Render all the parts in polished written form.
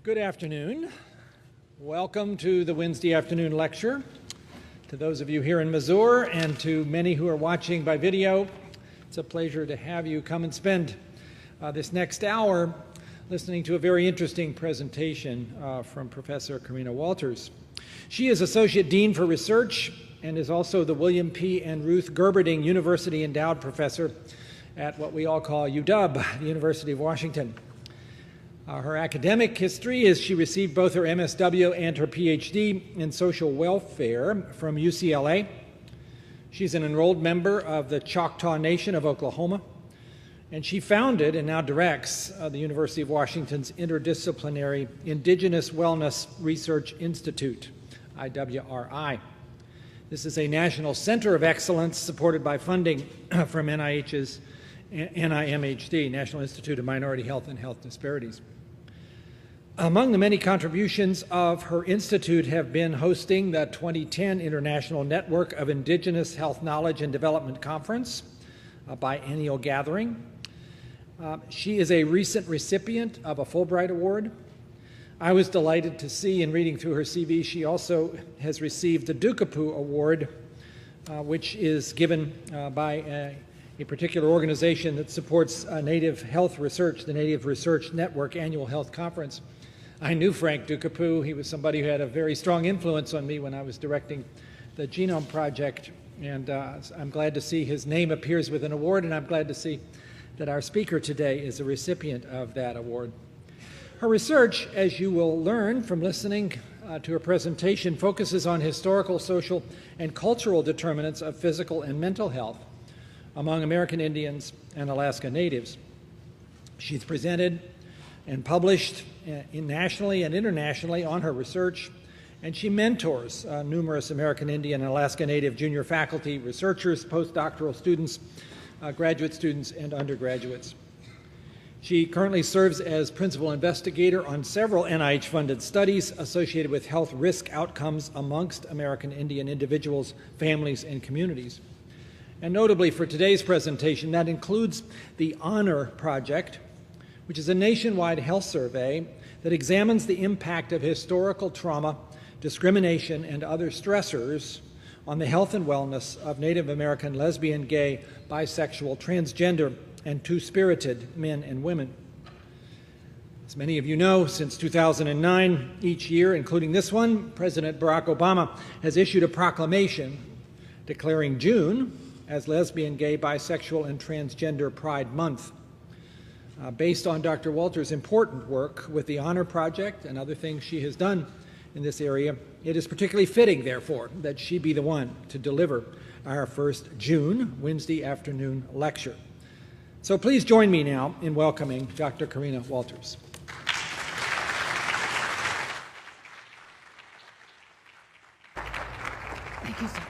Good afternoon. Welcome to the Wednesday afternoon lecture. To those of you here in Missouri and to many who are watching by video, it's a pleasure to have you come and spend this next hour listening to a very interesting presentation from Professor Karina Walters. She is Associate Dean for Research and is also the William P. and Ruth Gerberding University Endowed Professor at what we all call UW, the University of Washington. Her academic history is she received both her MSW and her PhD in social welfare from UCLA. She's an enrolled member of the Choctaw Nation of Oklahoma, and she founded and now directs the University of Washington's Interdisciplinary Indigenous Wellness Research Institute, IWRI. This is a national center of excellence supported by funding from NIMHD, National Institute of Minority Health and Health Disparities. Among the many contributions of her institute have been hosting the 2010 International Network of Indigenous Health Knowledge and Development Conference, a biennial gathering. She is a recent recipient of a Fulbright Award. I was delighted to see in reading through her CV she also has received the Dukapu Award, which is given by a particular organization that supports Native Health Research, the Native Research Network Annual Health Conference. I knew Frank Dukapu. He was somebody who had a very strong influence on me when I was directing the Genome Project, and I'm glad to see his name appears with an award, and I'm glad to see that our speaker today is a recipient of that award. Her research, as you will learn from listening to her presentation, focuses on historical, social, and cultural determinants of physical and mental health among American Indians and Alaska Natives. She's presented and published nationally and internationally on her research, and she mentors numerous American Indian and Alaska Native junior faculty, researchers, postdoctoral students, graduate students, and undergraduates. She currently serves as principal investigator on several NIH-funded studies associated with health risk outcomes amongst American Indian individuals, families, and communities. And notably for today's presentation, that includes the HONOR Project, which is a nationwide health survey that examines the impact of historical trauma, discrimination, and other stressors on the health and wellness of Native American lesbian, gay, bisexual, transgender, and two-spirited men and women. As many of you know, since 2009, each year, including this one, President Barack Obama has issued a proclamation declaring June as Lesbian, Gay, Bisexual, and Transgender Pride Month. Based on Dr. Walters' important work with the HONOR Project and other things she has done in this area, it is particularly fitting, therefore, that she be the one to deliver our first June Wednesday afternoon lecture. So please join me now in welcoming Dr. Karina Walters. Thank you, sir.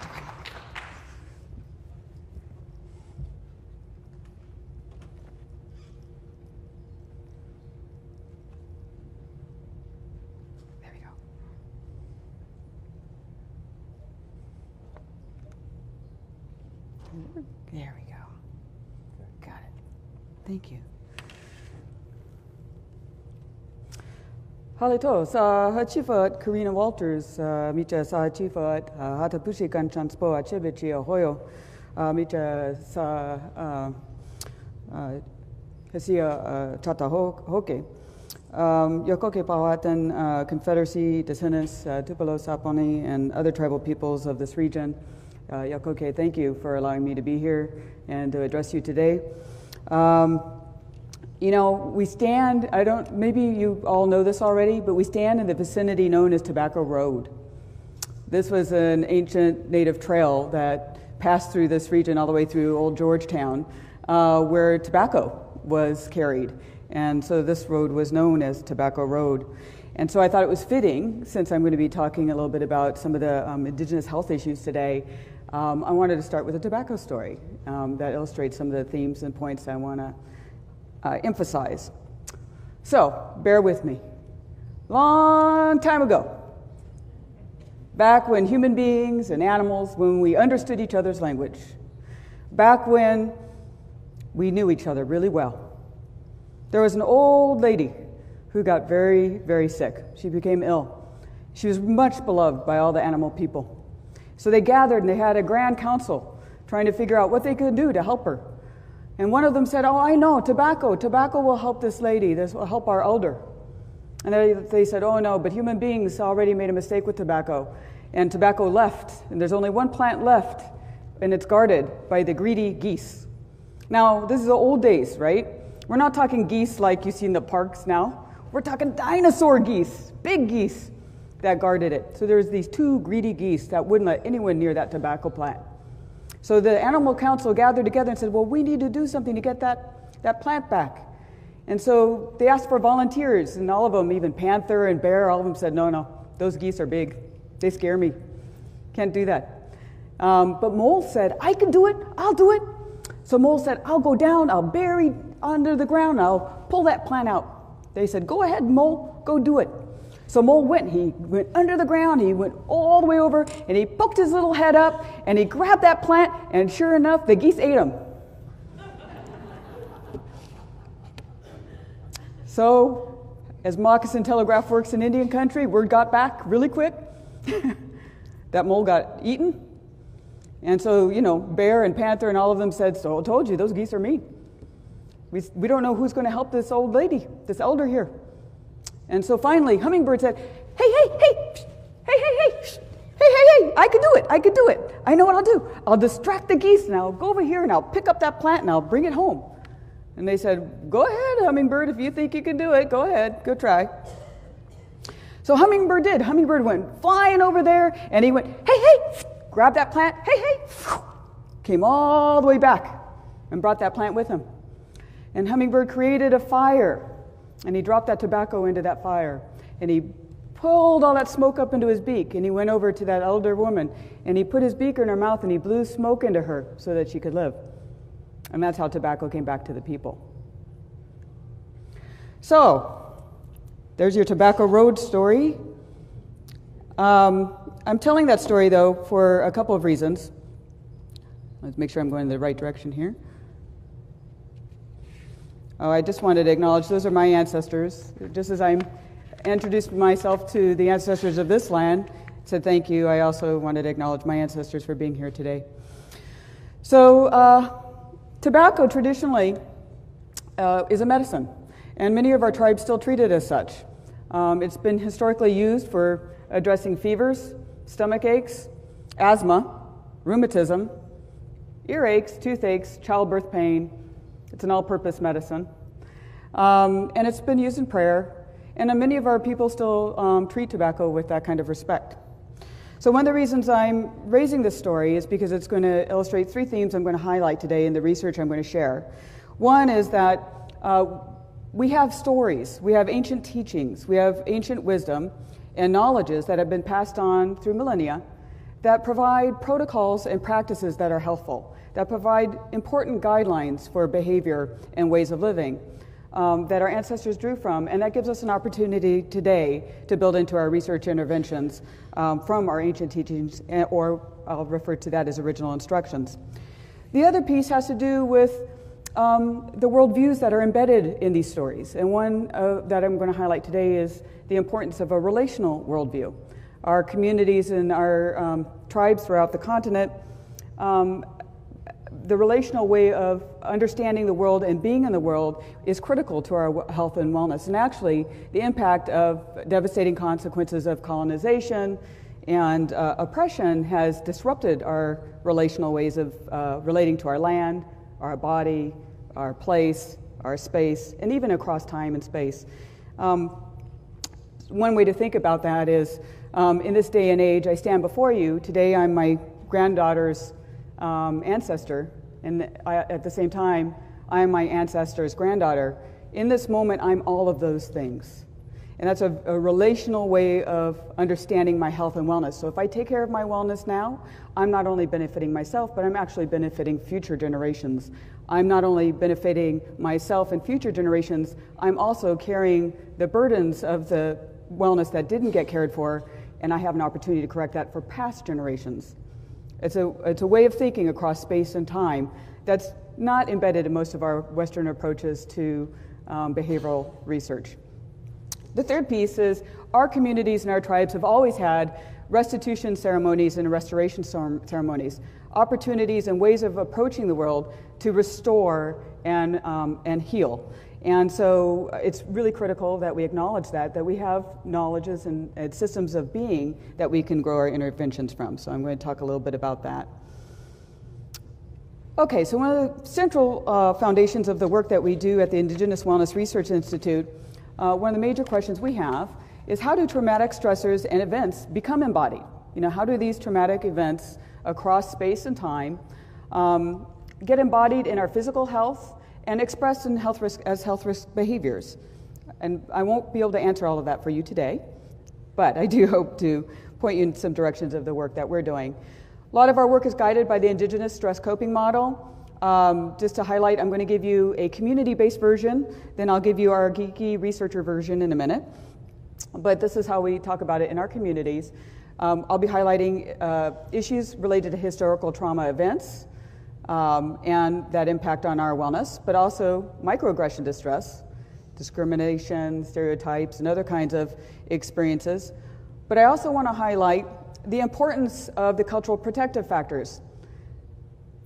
There we go. Got it. Thank you. Halito, sa hachifat Karina Walters, micha sa hachifat hata pushikan transpo achebichi ahoyo, micha sa hasia tata hoke. Yokoke Powhatan Confederacy, Descendants, Tupelo, Saponi, and other tribal peoples of this region. Yakoke, thank you for allowing me to be here and to address you today. You know, we stand, maybe you all know this already, but we stand in the vicinity known as Tobacco Road. This was an ancient native trail that passed through this region all the way through Old Georgetown, where tobacco was carried. And so this road was known as Tobacco Road. And so I thought it was fitting, since I'm going to be talking a little bit about some of the indigenous health issues today, I wanted to start with a tobacco story that illustrates some of the themes and points I want to emphasize. So, bear with me. Long time ago, back when human beings and animals, when we understood each other's language, back when we knew each other really well, there was an old lady who got very, very sick. She became ill. She was much beloved by all the animal people. So they gathered and they had a grand council trying to figure out what they could do to help her. And one of them said, oh, I know, tobacco. Tobacco will help this lady. This will help our elder. And they said, oh, no, but human beings already made a mistake with tobacco. And tobacco left. And there's only one plant left. And it's guarded by the greedy geese. Now, this is the old days, right? We're not talking geese like you see in the parks now. We're talking dinosaur geese, big geese that guarded it. So there's these two greedy geese that wouldn't let anyone near that tobacco plant. So the animal council gathered together and said, well, we need to do something to get that plant back. And so they asked for volunteers, and all of them, even panther and bear, all of them said, no, those geese are big. They scare me. Can't do that. But Mole said, I can do it. I'll do it. So Mole said, I'll go down. I'll bury under the ground. I'll pull that plant out. They said, go ahead, Mole. Go do it. So Mole went. He went under the ground. He went all the way over, and he poked his little head up, and he grabbed that plant, and sure enough, the geese ate him. So, as moccasin telegraph works in Indian country, word got back really quick. That mole got eaten. And so, bear and panther and all of them said, so I told you, those geese are mean. We don't know who's going to help this old lady, this elder here. And so finally, Hummingbird said, hey, I can do it. I know what I'll do. I'll distract the geese, and I'll go over here, and I'll pick up that plant, and I'll bring it home. And they said, go ahead, Hummingbird, if you think you can do it, go ahead, go try. So Hummingbird did. Hummingbird went flying over there, and he went, hey, grabbed that plant, hey, came all the way back and brought that plant with him. And Hummingbird created a fire, and he dropped that tobacco into that fire, and he pulled all that smoke up into his beak, and he went over to that elder woman, and he put his beaker in her mouth, and he blew smoke into her so that she could live. And that's how tobacco came back to the people. So, there's your Tobacco Road story. I'm telling that story, though, for a couple of reasons. Let's make sure I'm going in the right direction here. Oh, I just wanted to acknowledge those are my ancestors. Just as I introduced myself to the ancestors of this land, said thank you, I also wanted to acknowledge my ancestors for being here today. So, tobacco traditionally is a medicine, and many of our tribes still treat it as such. It's been historically used for addressing fevers, stomach aches, asthma, rheumatism, earaches, toothaches, childbirth pain. It's an all-purpose medicine. And it's been used in prayer, and many of our people still treat tobacco with that kind of respect. So one of the reasons I'm raising this story is because it's going to illustrate three themes I'm going to highlight today in the research I'm going to share. One is that we have stories, we have ancient teachings, we have ancient wisdom and knowledges that have been passed on through millennia that provide protocols and practices that are helpful, that provide important guidelines for behavior and ways of living that our ancestors drew from, and that gives us an opportunity today to build into our research interventions from our ancient teachings, or I'll refer to that as original instructions. The other piece has to do with the worldviews that are embedded in these stories, and one that I'm going to highlight today is the importance of a relational worldview. Our communities and our tribes throughout the continent, the relational way of understanding the world and being in the world is critical to our health and wellness. And actually, the impact of devastating consequences of colonization and oppression has disrupted our relational ways of relating to our land, our body, our place, our space, and even across time and space. One way to think about that is, in this day and age, I stand before you. Today, I'm my granddaughter's ancestor, and at the same time, I am my ancestor's granddaughter. In this moment, I'm all of those things. And that's a relational way of understanding my health and wellness. So if I take care of my wellness now, I'm not only benefiting myself, but I'm actually benefiting future generations. I'm not only benefiting myself and future generations, I'm also carrying the burdens of the wellness that didn't get cared for, and I have an opportunity to correct that for past generations. It's a way of thinking across space and time that's not embedded in most of our Western approaches to behavioral research. The third piece is our communities and our tribes have always had restitution ceremonies and restoration ceremonies, opportunities and ways of approaching the world to restore and heal. And so it's really critical that we acknowledge that we have knowledges and systems of being that we can grow our interventions from. So I'm going to talk a little bit about that. Okay, so one of the central foundations of the work that we do at the Indigenous Wellness Research Institute, one of the major questions we have is how do traumatic stressors and events become embodied? You know, how do these traumatic events across space and time get embodied in our physical health and expressed in health risk behaviors? And I won't be able to answer all of that for you today, but I do hope to point you in some directions of the work that we're doing. A lot of our work is guided by the Indigenous stress coping model. Just to highlight, I'm going to give you a community-based version, then I'll give you our geeky researcher version in a minute. But this is how we talk about it in our communities. I'll be highlighting issues related to historical trauma events and that impact on our wellness, but also microaggression distress, discrimination, stereotypes, and other kinds of experiences. But I also want to highlight the importance of the cultural protective factors,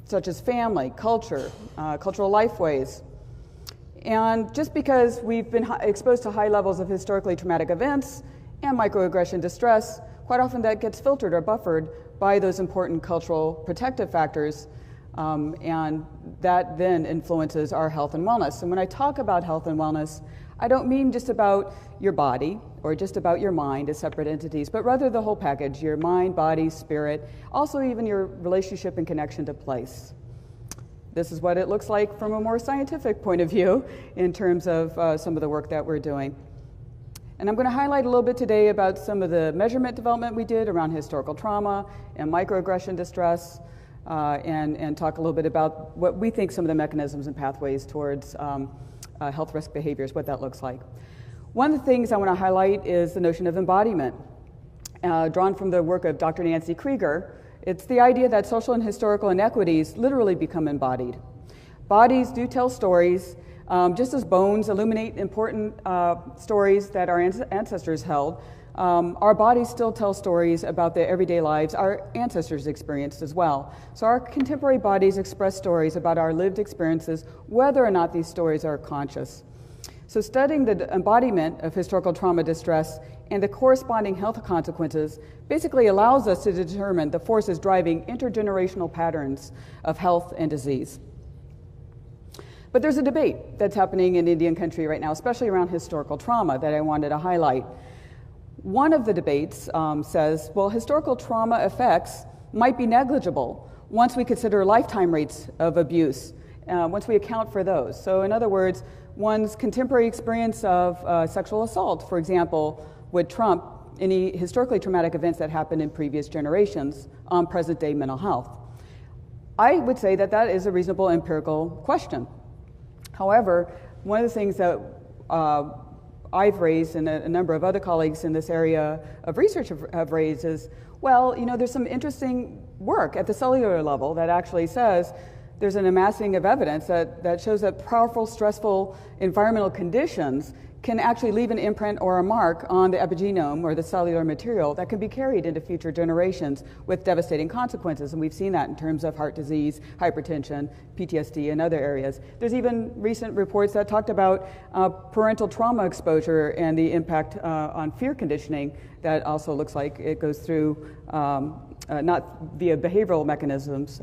such as family, culture, cultural lifeways. And just because we've been exposed to high levels of historically traumatic events and microaggression distress, quite often that gets filtered or buffered by those important cultural protective factors, and that then influences our health and wellness. And when I talk about health and wellness, I don't mean just about your body or just about your mind as separate entities, but rather the whole package, your mind, body, spirit, also even your relationship and connection to place. This is what it looks like from a more scientific point of view in terms of some of the work that we're doing. And I'm going to highlight a little bit today about some of the measurement development we did around historical trauma and microaggression distress, and talk a little bit about what we think some of the mechanisms and pathways towards health risk behaviors, what that looks like. One of the things I want to highlight is the notion of embodiment, drawn from the work of Dr. Nancy Krieger. It's the idea that social and historical inequities literally become embodied. Bodies do tell stories, just as bones illuminate important stories that our ancestors held. Our bodies still tell stories about the everyday lives our ancestors experienced as well. So our contemporary bodies express stories about our lived experiences, whether or not these stories are conscious. So studying the embodiment of historical trauma distress and the corresponding health consequences basically allows us to determine the forces driving intergenerational patterns of health and disease. But there's a debate that's happening in Indian country right now, especially around historical trauma, that I wanted to highlight. One of the debates says, well, historical trauma effects might be negligible once we consider lifetime rates of abuse, once we account for those. So in other words, one's contemporary experience of sexual assault, for example, would trump any historically traumatic events that happened in previous generations on present-day mental health. I would say that that is a reasonable empirical question. However, one of the things that I've raised and a number of other colleagues in this area of research have raised is, well, you know, there's some interesting work at the cellular level that actually says there's an amassing of evidence that shows that powerful, stressful environmental conditions can actually leave an imprint or a mark on the epigenome or the cellular material that can be carried into future generations with devastating consequences. And we've seen that in terms of heart disease, hypertension, PTSD, and other areas. There's even recent reports that talked about parental trauma exposure and the impact on fear conditioning that also looks like it goes through, not via behavioral mechanisms,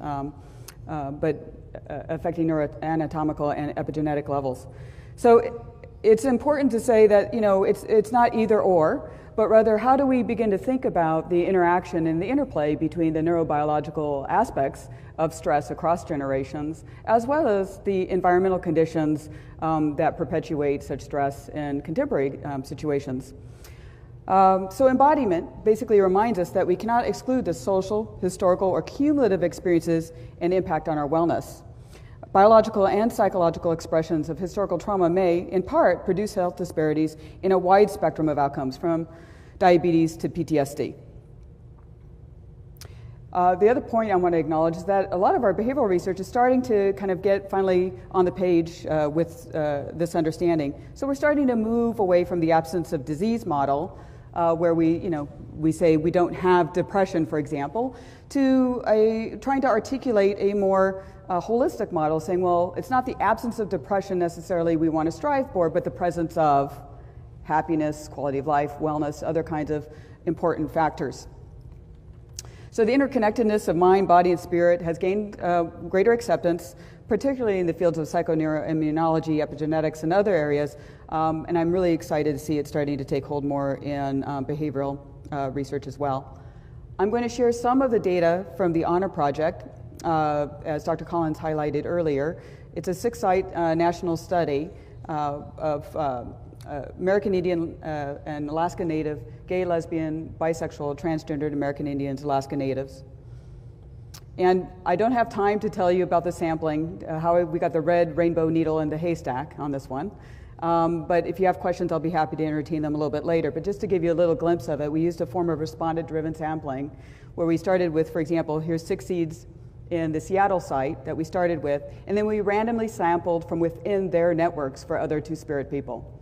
but affecting neuroanatomical and epigenetic levels. So it's important to say that, you know, it's not either or, but rather how do we begin to think about the interaction and the interplay between the neurobiological aspects of stress across generations, as well as the environmental conditions that perpetuate such stress in contemporary situations. So embodiment basically reminds us that we cannot exclude the social, historical, or cumulative experiences and impact on our wellness. Biological and psychological expressions of historical trauma may, in part, produce health disparities in a wide spectrum of outcomes, from diabetes to PTSD. The other point I want to acknowledge is that a lot of our behavioral research is starting to kind of get finally on the page with this understanding. So we're starting to move away from the absence of disease model, where we say we don't have depression, for example, to trying to articulate a more holistic model, saying, well, it's not the absence of depression necessarily we want to strive for, but the presence of happiness, quality of life, wellness, other kinds of important factors. So the interconnectedness of mind, body, and spirit has gained greater acceptance, particularly in the fields of psychoneuroimmunology, epigenetics, and other areas, and I'm really excited to see it starting to take hold more in behavioral research as well. I'm going to share some of the data from the HONOR project, as Dr. Collins highlighted earlier. It's a 6-site national study of American Indian and Alaska Native, gay, lesbian, bisexual, transgendered American Indians, Alaska Natives. And I don't have time to tell you about the sampling, how we got the red rainbow needle in the haystack on this one. But if you have questions, I'll be happy to entertain them a little bit later. But just to give you a little glimpse of it, we used a form of respondent-driven sampling where we started with, for example, here's 6 seeds in the Seattle site that we started with, and then we randomly sampled from within their networks for other Two-Spirit people.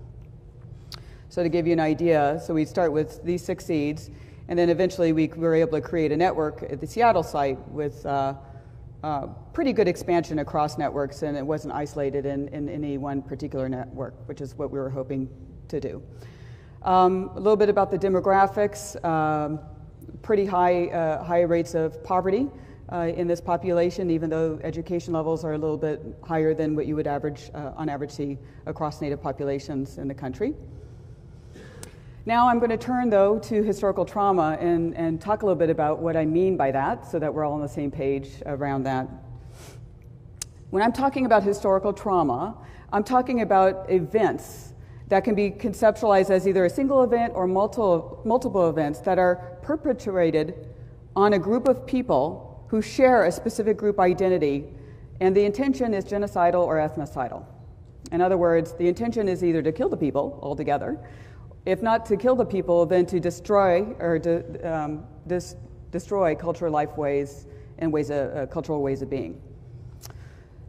So to give you an idea, so we'd start with these 6 seeds, and then eventually we were able to create a network at the Seattle site with pretty good expansion across networks, and it wasn't isolated in any one particular network, which is what we were hoping to do. A little bit about the demographics. Pretty high rates of poverty in this population, even though education levels are a little bit higher than what you would on average see across Native populations in the country. Now I'm going to turn, though, to historical trauma and talk a little bit about what I mean by that so that we're all on the same page around that. When I'm talking about historical trauma, I'm talking about events that can be conceptualized as either a single event or multiple events that are perpetrated on a group of people who share a specific group identity, and the intention is genocidal or ethnocidal. In other words, the intention is either to kill the people altogether. If not to kill the people, then to destroy or destroy cultural life ways and cultural ways of being.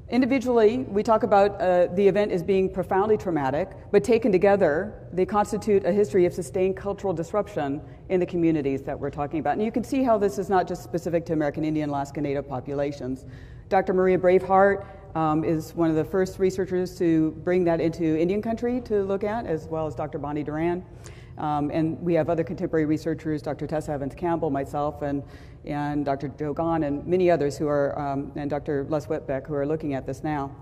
Individually, we talk about the event as being profoundly traumatic, but taken together, they constitute a history of sustained cultural disruption in the communities that we're talking about. And you can see how this is not just specific to American Indian, Alaska Native populations. Dr. Maria Braveheart is one of the first researchers to bring that into Indian country to look at, as well as Dr. Bonnie Duran. And we have other contemporary researchers, Dr. Tessa Evans-Campbell, myself, and Dr. Joe Gahn, and many others who are, and Dr. Les Whitbeck, who are looking at this now.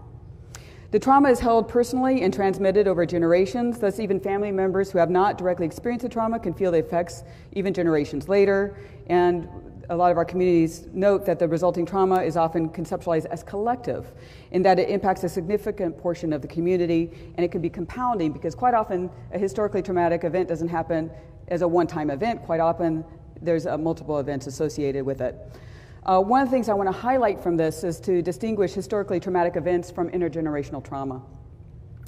The trauma is held personally and transmitted over generations, thus even family members who have not directly experienced the trauma can feel the effects even generations later. And a lot of our communities note that the resulting trauma is often conceptualized as collective, in that it impacts a significant portion of the community, and it can be compounding because quite often a historically traumatic event doesn't happen as a one-time event. Quite often there's multiple events associated with it. One of the things I want to highlight from this is to distinguish historically traumatic events from intergenerational trauma.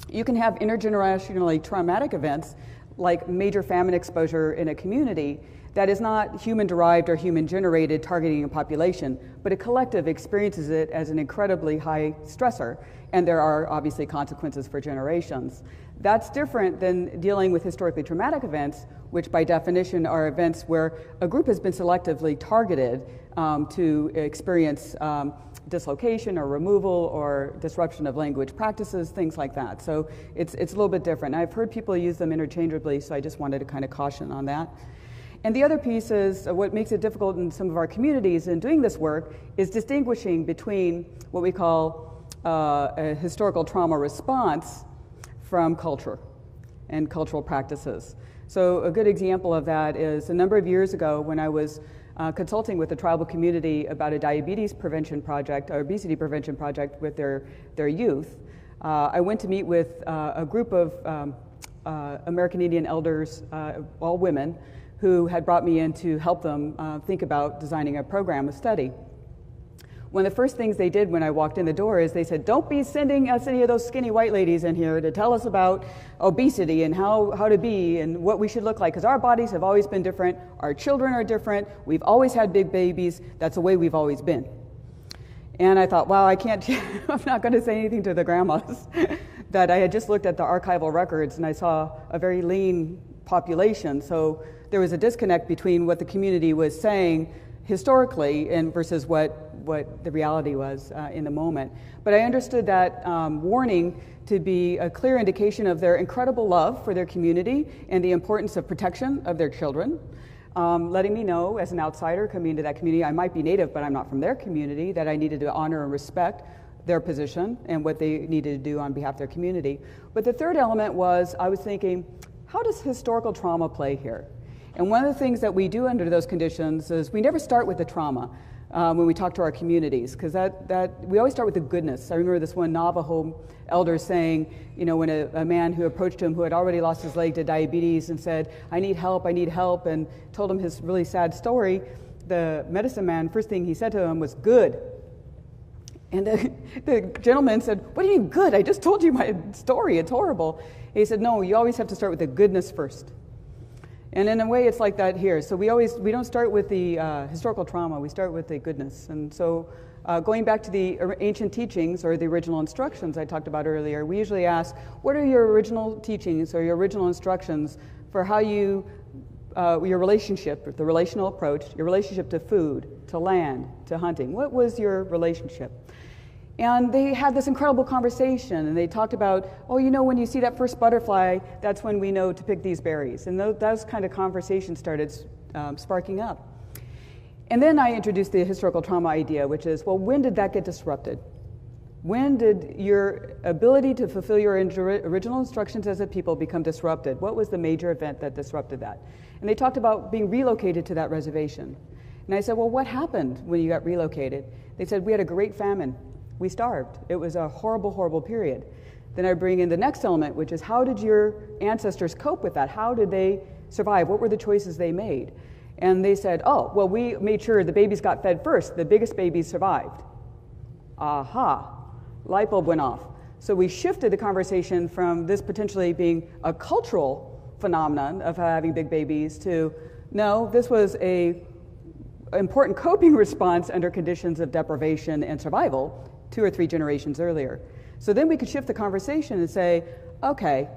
You can have intergenerationally traumatic events like major famine exposure in a community that is not human-derived or human-generated targeting a population, but a collective experiences it as an incredibly high stressor, and there are obviously consequences for generations. That's different than dealing with historically traumatic events, which by definition are events where a group has been selectively targeted to experience dislocation or removal or disruption of language practices, things like that. So it's a little bit different. I've heard people use them interchangeably, so I just wanted to kind of caution on that. And the other piece is what makes it difficult in some of our communities in doing this work is distinguishing between what we call a historical trauma response from culture and cultural practices. So a good example of that is a number of years ago when I was consulting with the tribal community about a diabetes prevention project, or obesity prevention project with their youth. I went to meet with a group of American Indian elders, all women, who had brought me in to help them think about designing a program, a study. One of the first things they did when I walked in the door is they said, don't be sending us any of those skinny white ladies in here to tell us about obesity and how to be and what we should look like, because our bodies have always been different, our children are different, we've always had big babies, that's the way we've always been. And I thought, wow, I can't, I'm not going to say anything to the grandmas. That I had just looked at the archival records and I saw a very lean population, so there was a disconnect between what the community was saying historically and versus what the reality was in the moment. But I understood that warning to be a clear indication of their incredible love for their community and the importance of protection of their children, letting me know as an outsider coming into that community, I might be Native, but I'm not from their community, that I needed to honor and respect their position and what they needed to do on behalf of their community. But the third element was, I was thinking, how does historical trauma play here? And one of the things that we do under those conditions is we never start with the trauma when we talk to our communities, because that we always start with the goodness. I remember this one Navajo elder saying, you know, when a man who approached him who had already lost his leg to diabetes and said, I need help, and told him his really sad story, the medicine man, first thing he said to him was, good. And the gentleman said, what do you mean good? I just told you my story, it's horrible. And he said, no, you always have to start with the goodness first. And in a way, it's like that here. So we don't start with the historical trauma, we start with the goodness. And so going back to the ancient teachings or the original instructions I talked about earlier, we usually ask, what are your original teachings or your original instructions for how you, your relationship, the relational approach, your relationship to food, to land, to hunting? What was your relationship? And they had this incredible conversation, and they talked about, oh, you know, when you see that first butterfly, that's when we know to pick these berries. And those kind of conversations started sparking up. And then I introduced the historical trauma idea, which is, well, when did that get disrupted? When did your ability to fulfill your original instructions as a people become disrupted? What was the major event that disrupted that? And they talked about being relocated to that reservation. And I said, well, what happened when you got relocated? They said, we had a great famine. We starved. It was a horrible, horrible period. Then I bring in the next element, which is how did your ancestors cope with that? How did they survive? What were the choices they made? And they said, oh, well, we made sure the babies got fed first. The biggest babies survived. Aha, light bulb went off. So we shifted the conversation from this potentially being a cultural phenomenon of having big babies to, no, this was an important coping response under conditions of deprivation and survival 2 or 3 generations earlier. So then we could shift the conversation and say, okay,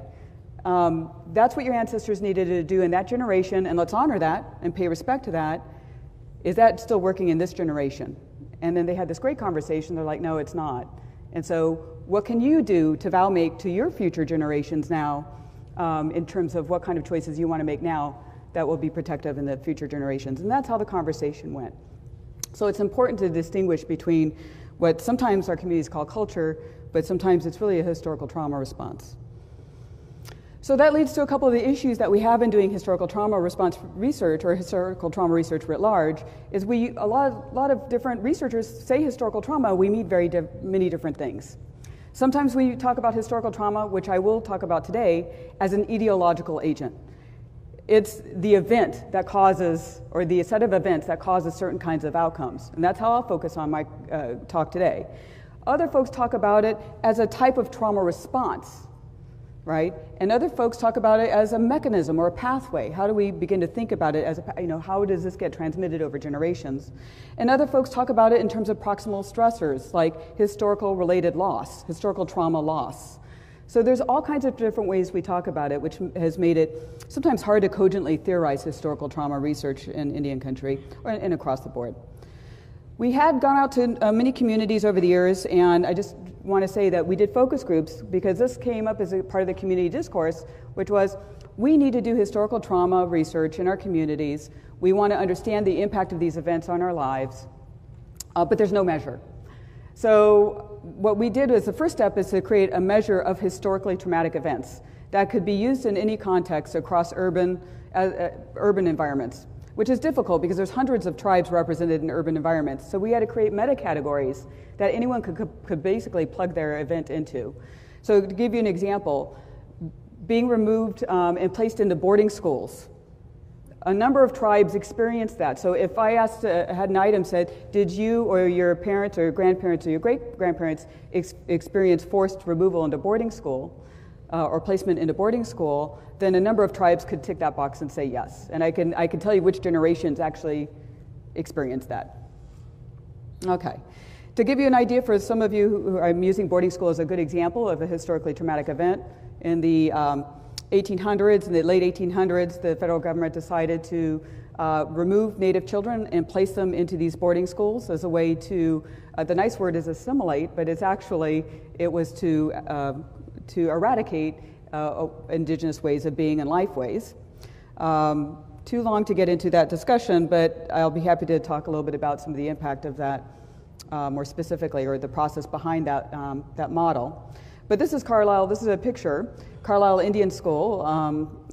that's what your ancestors needed to do in that generation, and let's honor that and pay respect to that. Is that still working in this generation? And then they had this great conversation. They're like, no, it's not. And so what can you do to vow make to your future generations now in terms of what kind of choices you want to make now that will be protective in the future generations? And that's how the conversation went. So it's important to distinguish between what sometimes our communities call culture, but sometimes it's really a historical trauma response. So that leads to a couple of the issues that we have in doing historical trauma response research, or historical trauma research writ large, is a lot of different researchers say historical trauma, we mean many different things. Sometimes we talk about historical trauma, which I will talk about today, as an ideological agent. It's the event that causes, or the set of events that causes certain kinds of outcomes. And that's how I'll focus on my talk today. Other folks talk about it as a type of trauma response, right? And other folks talk about it as a mechanism or a pathway. How do we begin to think about it as how does this get transmitted over generations? And other folks talk about it in terms of proximal stressors, like historical related loss, historical trauma loss. So there's all kinds of different ways we talk about it, which has made it sometimes hard to cogently theorize historical trauma research in Indian country and across the board. We had gone out to many communities over the years, and I just want to say that we did focus groups because this came up as a part of the community discourse, which was we need to do historical trauma research in our communities. We want to understand the impact of these events on our lives, but there's no measure. So what we did was the first step is to create a measure of historically traumatic events that could be used in any context across urban environments, which is difficult because there's hundreds of tribes represented in urban environments. So we had to create meta-categories that anyone could basically plug their event into. So to give you an example, being removed and placed into boarding schools, A number of tribes experienced that. So if I asked, had an item said, did you or your parents or your grandparents or your great-grandparents experience forced removal into boarding school or placement into boarding school, then a number of tribes could tick that box and say yes. And I can tell you which generations actually experienced that. Okay. To give you an idea, for some of you who I'm using boarding school as a good example of a historically traumatic event, in the 1800s, in the late 1800s, the federal government decided to remove Native children and place them into these boarding schools as a way to, the nice word is assimilate, but it's actually, it was to eradicate indigenous ways of being and life ways. Too long to get into that discussion, but I'll be happy to talk a little bit about some of the impact of that more specifically, or the process behind that, that model. But this is Carlisle, this is a picture, Carlisle Indian School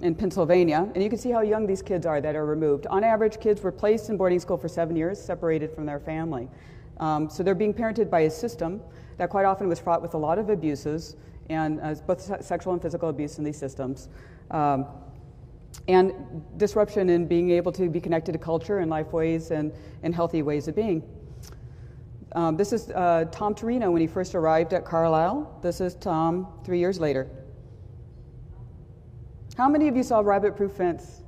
in Pennsylvania, and you can see how young these kids are that are removed. On average, kids were placed in boarding school for 7 years, separated from their family. So they're being parented by a system that quite often was fraught with a lot of abuses, and both sexual and physical abuse in these systems. And disruption in being able to be connected to culture and life ways and healthy ways of being. This is Tom Torino when he first arrived at Carlisle. This is Tom 3 years later. How many of you saw Rabbit-Proof Fence?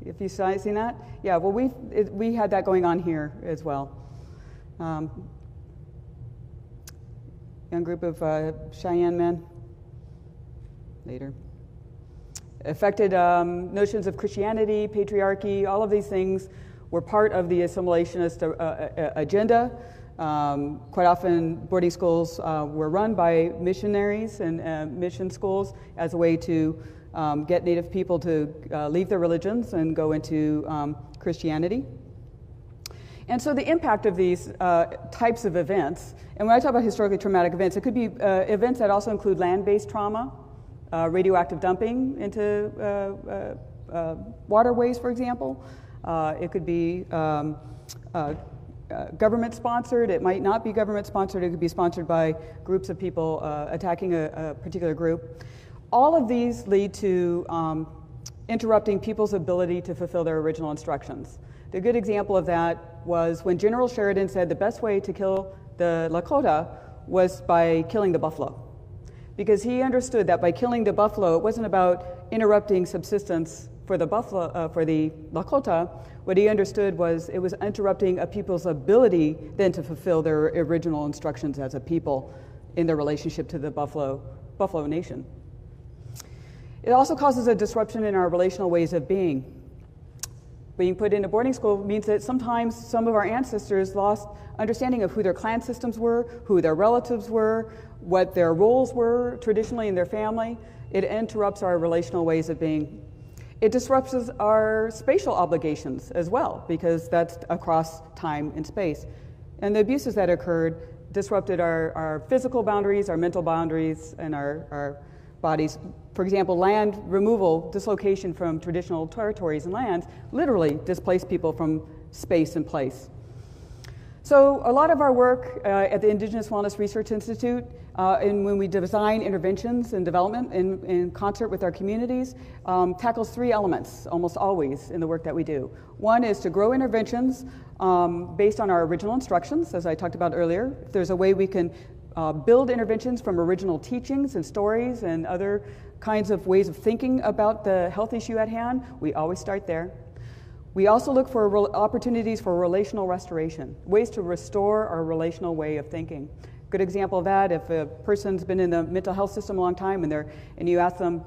If you seen that? Yeah, well, we had that going on here as well. Young group of Cheyenne men. Later. Affected notions of Christianity, patriarchy, all of these things were part of the assimilationist agenda. Quite often, boarding schools were run by missionaries and mission schools as a way to get Native people to leave their religions and go into Christianity. And so the impact of these types of events, and when I talk about historically traumatic events, it could be events that also include land-based trauma, radioactive dumping into waterways, for example. It could be government-sponsored. It might not be government-sponsored. It could be sponsored by groups of people attacking a particular group. All of these lead to interrupting people's ability to fulfill their original instructions. The good example of that was when General Sheridan said the best way to kill the Lakota was by killing the buffalo. Because he understood that by killing the buffalo, it wasn't about interrupting subsistence for the buffalo, for the Lakota. What he understood was it was interrupting a people's ability then to fulfill their original instructions as a people in their relationship to the Buffalo Nation. It also causes a disruption in our relational ways of being. Being put into boarding school means that sometimes some of our ancestors lost understanding of who their clan systems were, who their relatives were, what their roles were traditionally in their family. It interrupts our relational ways of being. It disrupts our spatial obligations as well, because that's across time and space. And the abuses that occurred disrupted our physical boundaries, our mental boundaries, and our bodies. For example, land removal, dislocation from traditional territories and lands, literally displaced people from space and place. So a lot of our work at the Indigenous Wellness Research Institute, and when we design interventions and development in concert with our communities, tackles three elements almost always in the work that we do. One is to grow interventions based on our original instructions, as I talked about earlier. If there's a way we can build interventions from original teachings and stories and other kinds of ways of thinking about the health issue at hand, we always start there. We also look for opportunities for relational restoration, ways to restore our relational way of thinking. Good example of that, if a person's been in the mental health system a long time and you ask them,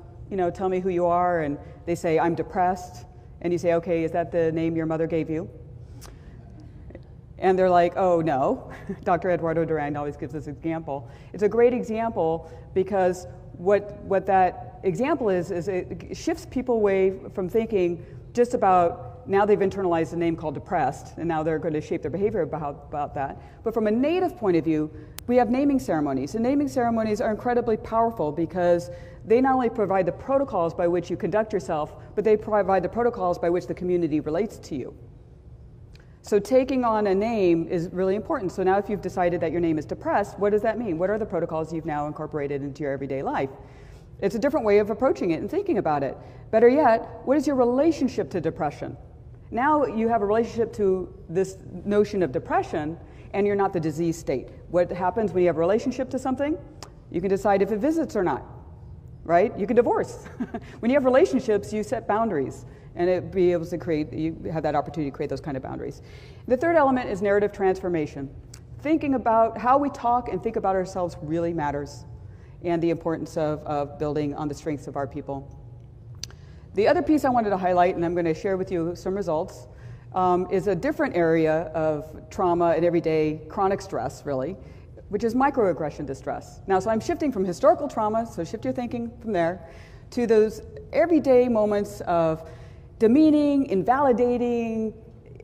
tell me who you are, and they say, I'm depressed, and you say, okay, is that the name your mother gave you? And they're like, oh, no. Dr. Eduardo Duran always gives this example. It's a great example because what that example is it shifts people away from thinking just about now they've internalized a name called depressed, and now they're going to shape their behavior about that. But from a Native point of view, we have naming ceremonies. And naming ceremonies are incredibly powerful because they not only provide the protocols by which you conduct yourself, but they provide the protocols by which the community relates to you. So taking on a name is really important. So now if you've decided that your name is depressed, what does that mean? What are the protocols you've now incorporated into your everyday life? It's a different way of approaching it and thinking about it. Better yet, what is your relationship to depression? Now you have a relationship to this notion of depression, and you're not the disease state. What happens when you have a relationship to something? You can decide if it visits or not, right? You can divorce. When you have relationships, you set boundaries, and it be able to create, you have that opportunity to create those kind of boundaries. The third element is narrative transformation. Thinking about how we talk and think about ourselves really matters, and the importance of building on the strengths of our people. The other piece I wanted to highlight, and I'm going to share with you some results, is a different area of trauma and everyday chronic stress, really, which is microaggression distress. Now, so I'm shifting from historical trauma, so shift your thinking from there, to those everyday moments of demeaning, invalidating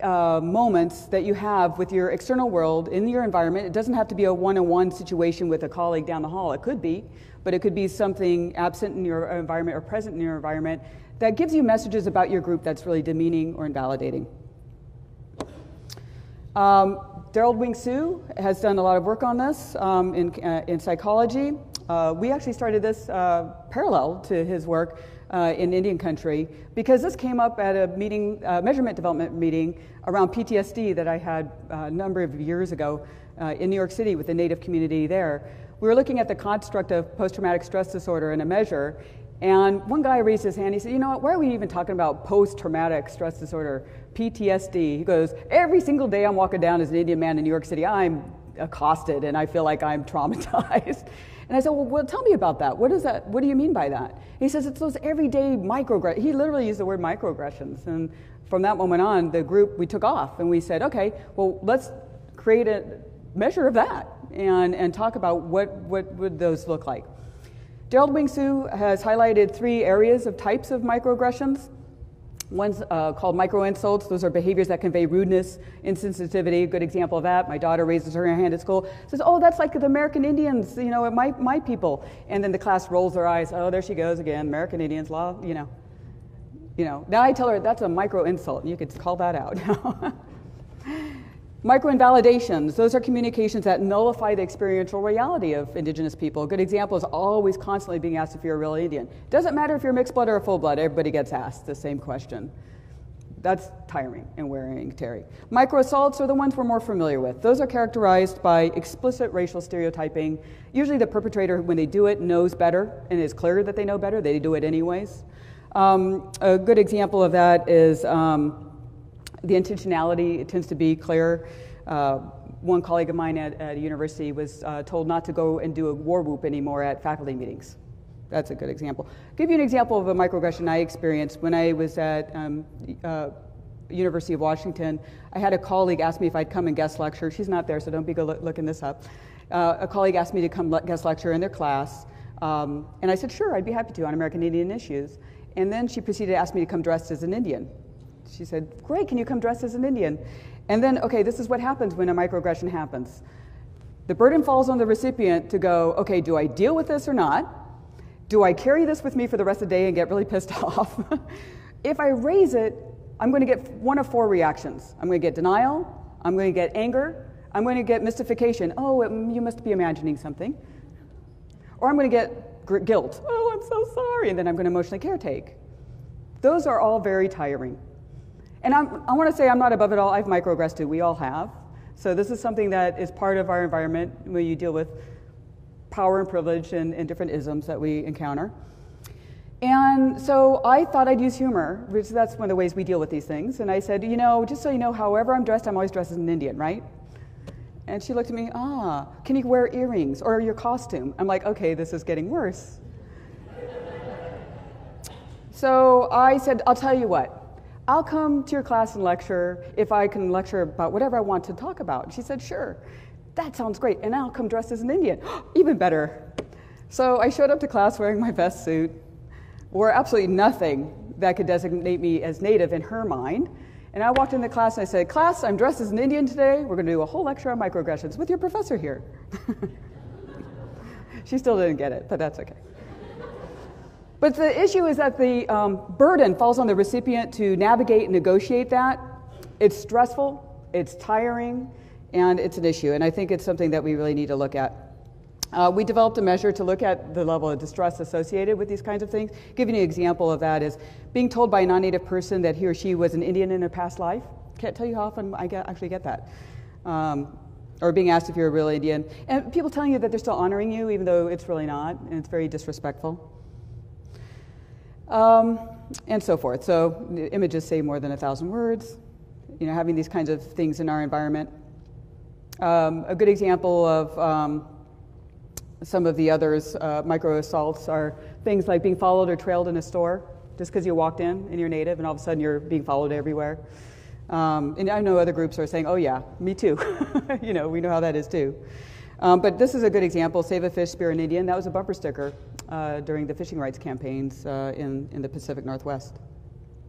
moments that you have with your external world in your environment. It doesn't have to be a one-on-one situation with a colleague down the hall. It could be, but it could be something absent in your environment or present in your environment that gives you messages about your group that's really demeaning or invalidating. Daryl Wing Su has done a lot of work on this in psychology. We actually started this parallel to his work in Indian country, because this came up at a meeting, measurement development meeting around PTSD that I had a number of years ago in New York City with the Native community there. We were looking at the construct of post-traumatic stress disorder in a measure, and one guy raised his hand. He said, you know what, why are we even talking about post-traumatic stress disorder, PTSD? He goes, every single day I'm walking down as an Indian man in New York City, I'm accosted and I feel like I'm traumatized. And I said, well, tell me about that. What is that? What do you mean by that? He says, it's those everyday microaggressions. He literally used the word microaggressions. And from that moment on, the group, we took off and we said, okay, well, let's create a measure of that and talk about what would those look like. Daryl Wing Su has highlighted 3 areas of types of microaggressions. One's called micro-insults. Those are behaviors that convey rudeness, insensitivity. A good example of that, my daughter raises her hand at school, says, oh, that's like the American Indians, you know, my people. And then the class rolls their eyes, oh, there she goes again, American Indians, law, you know. Now I tell her that's a micro-insult, and you could call that out. Micro-invalidations, those are communications that nullify the experiential reality of Indigenous people. A good example is always constantly being asked if you're a real Indian. Doesn't matter if you're mixed blood or a full blood, everybody gets asked the same question. That's tiring and wearing Terry. Micro-assaults are the ones we're more familiar with. Those are characterized by explicit racial stereotyping. Usually the perpetrator, when they do it, knows better and is clear that they know better. They do it anyways. A good example of that is the intentionality. It tends to be clear. One colleague of mine at a university was told not to go and do a war whoop anymore at faculty meetings. That's a good example. I'll give you an example of a microaggression I experienced when I was at University of Washington. I had a colleague ask me if I'd come and guest lecture. She's not there, so don't be looking this up. A colleague asked me to come guest lecture in their class, and I said, sure, I'd be happy to on American Indian issues. And then she proceeded to ask me to come dressed as an Indian. She said, great, can you come dressed as an Indian? And then, okay, this is what happens when a microaggression happens. The burden falls on the recipient to go, okay, do I deal with this or not? Do I carry this with me for the rest of the day and get really pissed off? If I raise it, I'm going to get one of 4 reactions. I'm going to get denial, I'm going to get anger, I'm going to get mystification. Oh, you must be imagining something. Or I'm going to get guilt. Oh, I'm so sorry. And then I'm going to emotionally caretake. Those are all very tiring. And I want to say I'm not above it all. I've microaggressed too. We all have. So this is something that is part of our environment when you deal with power and privilege and different isms that we encounter. And so I thought I'd use humor, which that's one of the ways we deal with these things. And I said, you know, just so you know, however I'm dressed, I'm always dressed as an Indian, right? And she looked at me, can you wear earrings or your costume? I'm like, okay, this is getting worse. So I said, I'll tell you what. I'll come to your class and lecture if I can lecture about whatever I want to talk about. She said, sure, that sounds great. And I'll come dressed as an Indian. Even better. So I showed up to class wearing my best suit, wore absolutely nothing that could designate me as Native in her mind. And I walked into class and I said, class, I'm dressed as an Indian today. We're going to do a whole lecture on microaggressions with your professor here. She still didn't get it, but that's okay. But the issue is that the burden falls on the recipient to navigate and negotiate that. It's stressful, it's tiring, and it's an issue. And I think it's something that we really need to look at. We developed a measure to look at the level of distress associated with these kinds of things. Giving you an example of that is being told by a non-native person that he or she was an Indian in a past life. Can't tell you how often I actually get that. Or being asked if you're a real Indian. And people telling you that they're still honoring you even though it's really not, and it's very disrespectful. And so forth. So images say more than 1,000 words. You know, having these kinds of things in our environment. A good example of some of the others, micro assaults, are things like being followed or trailed in a store just because you walked in and you're native and all of a sudden you're being followed everywhere. And I know other groups are saying, oh yeah, me too. You know, we know how that is too. But this is a good example, Save a Fish, Spear an Indian. That was a bumper sticker during the fishing rights campaigns in the Pacific Northwest.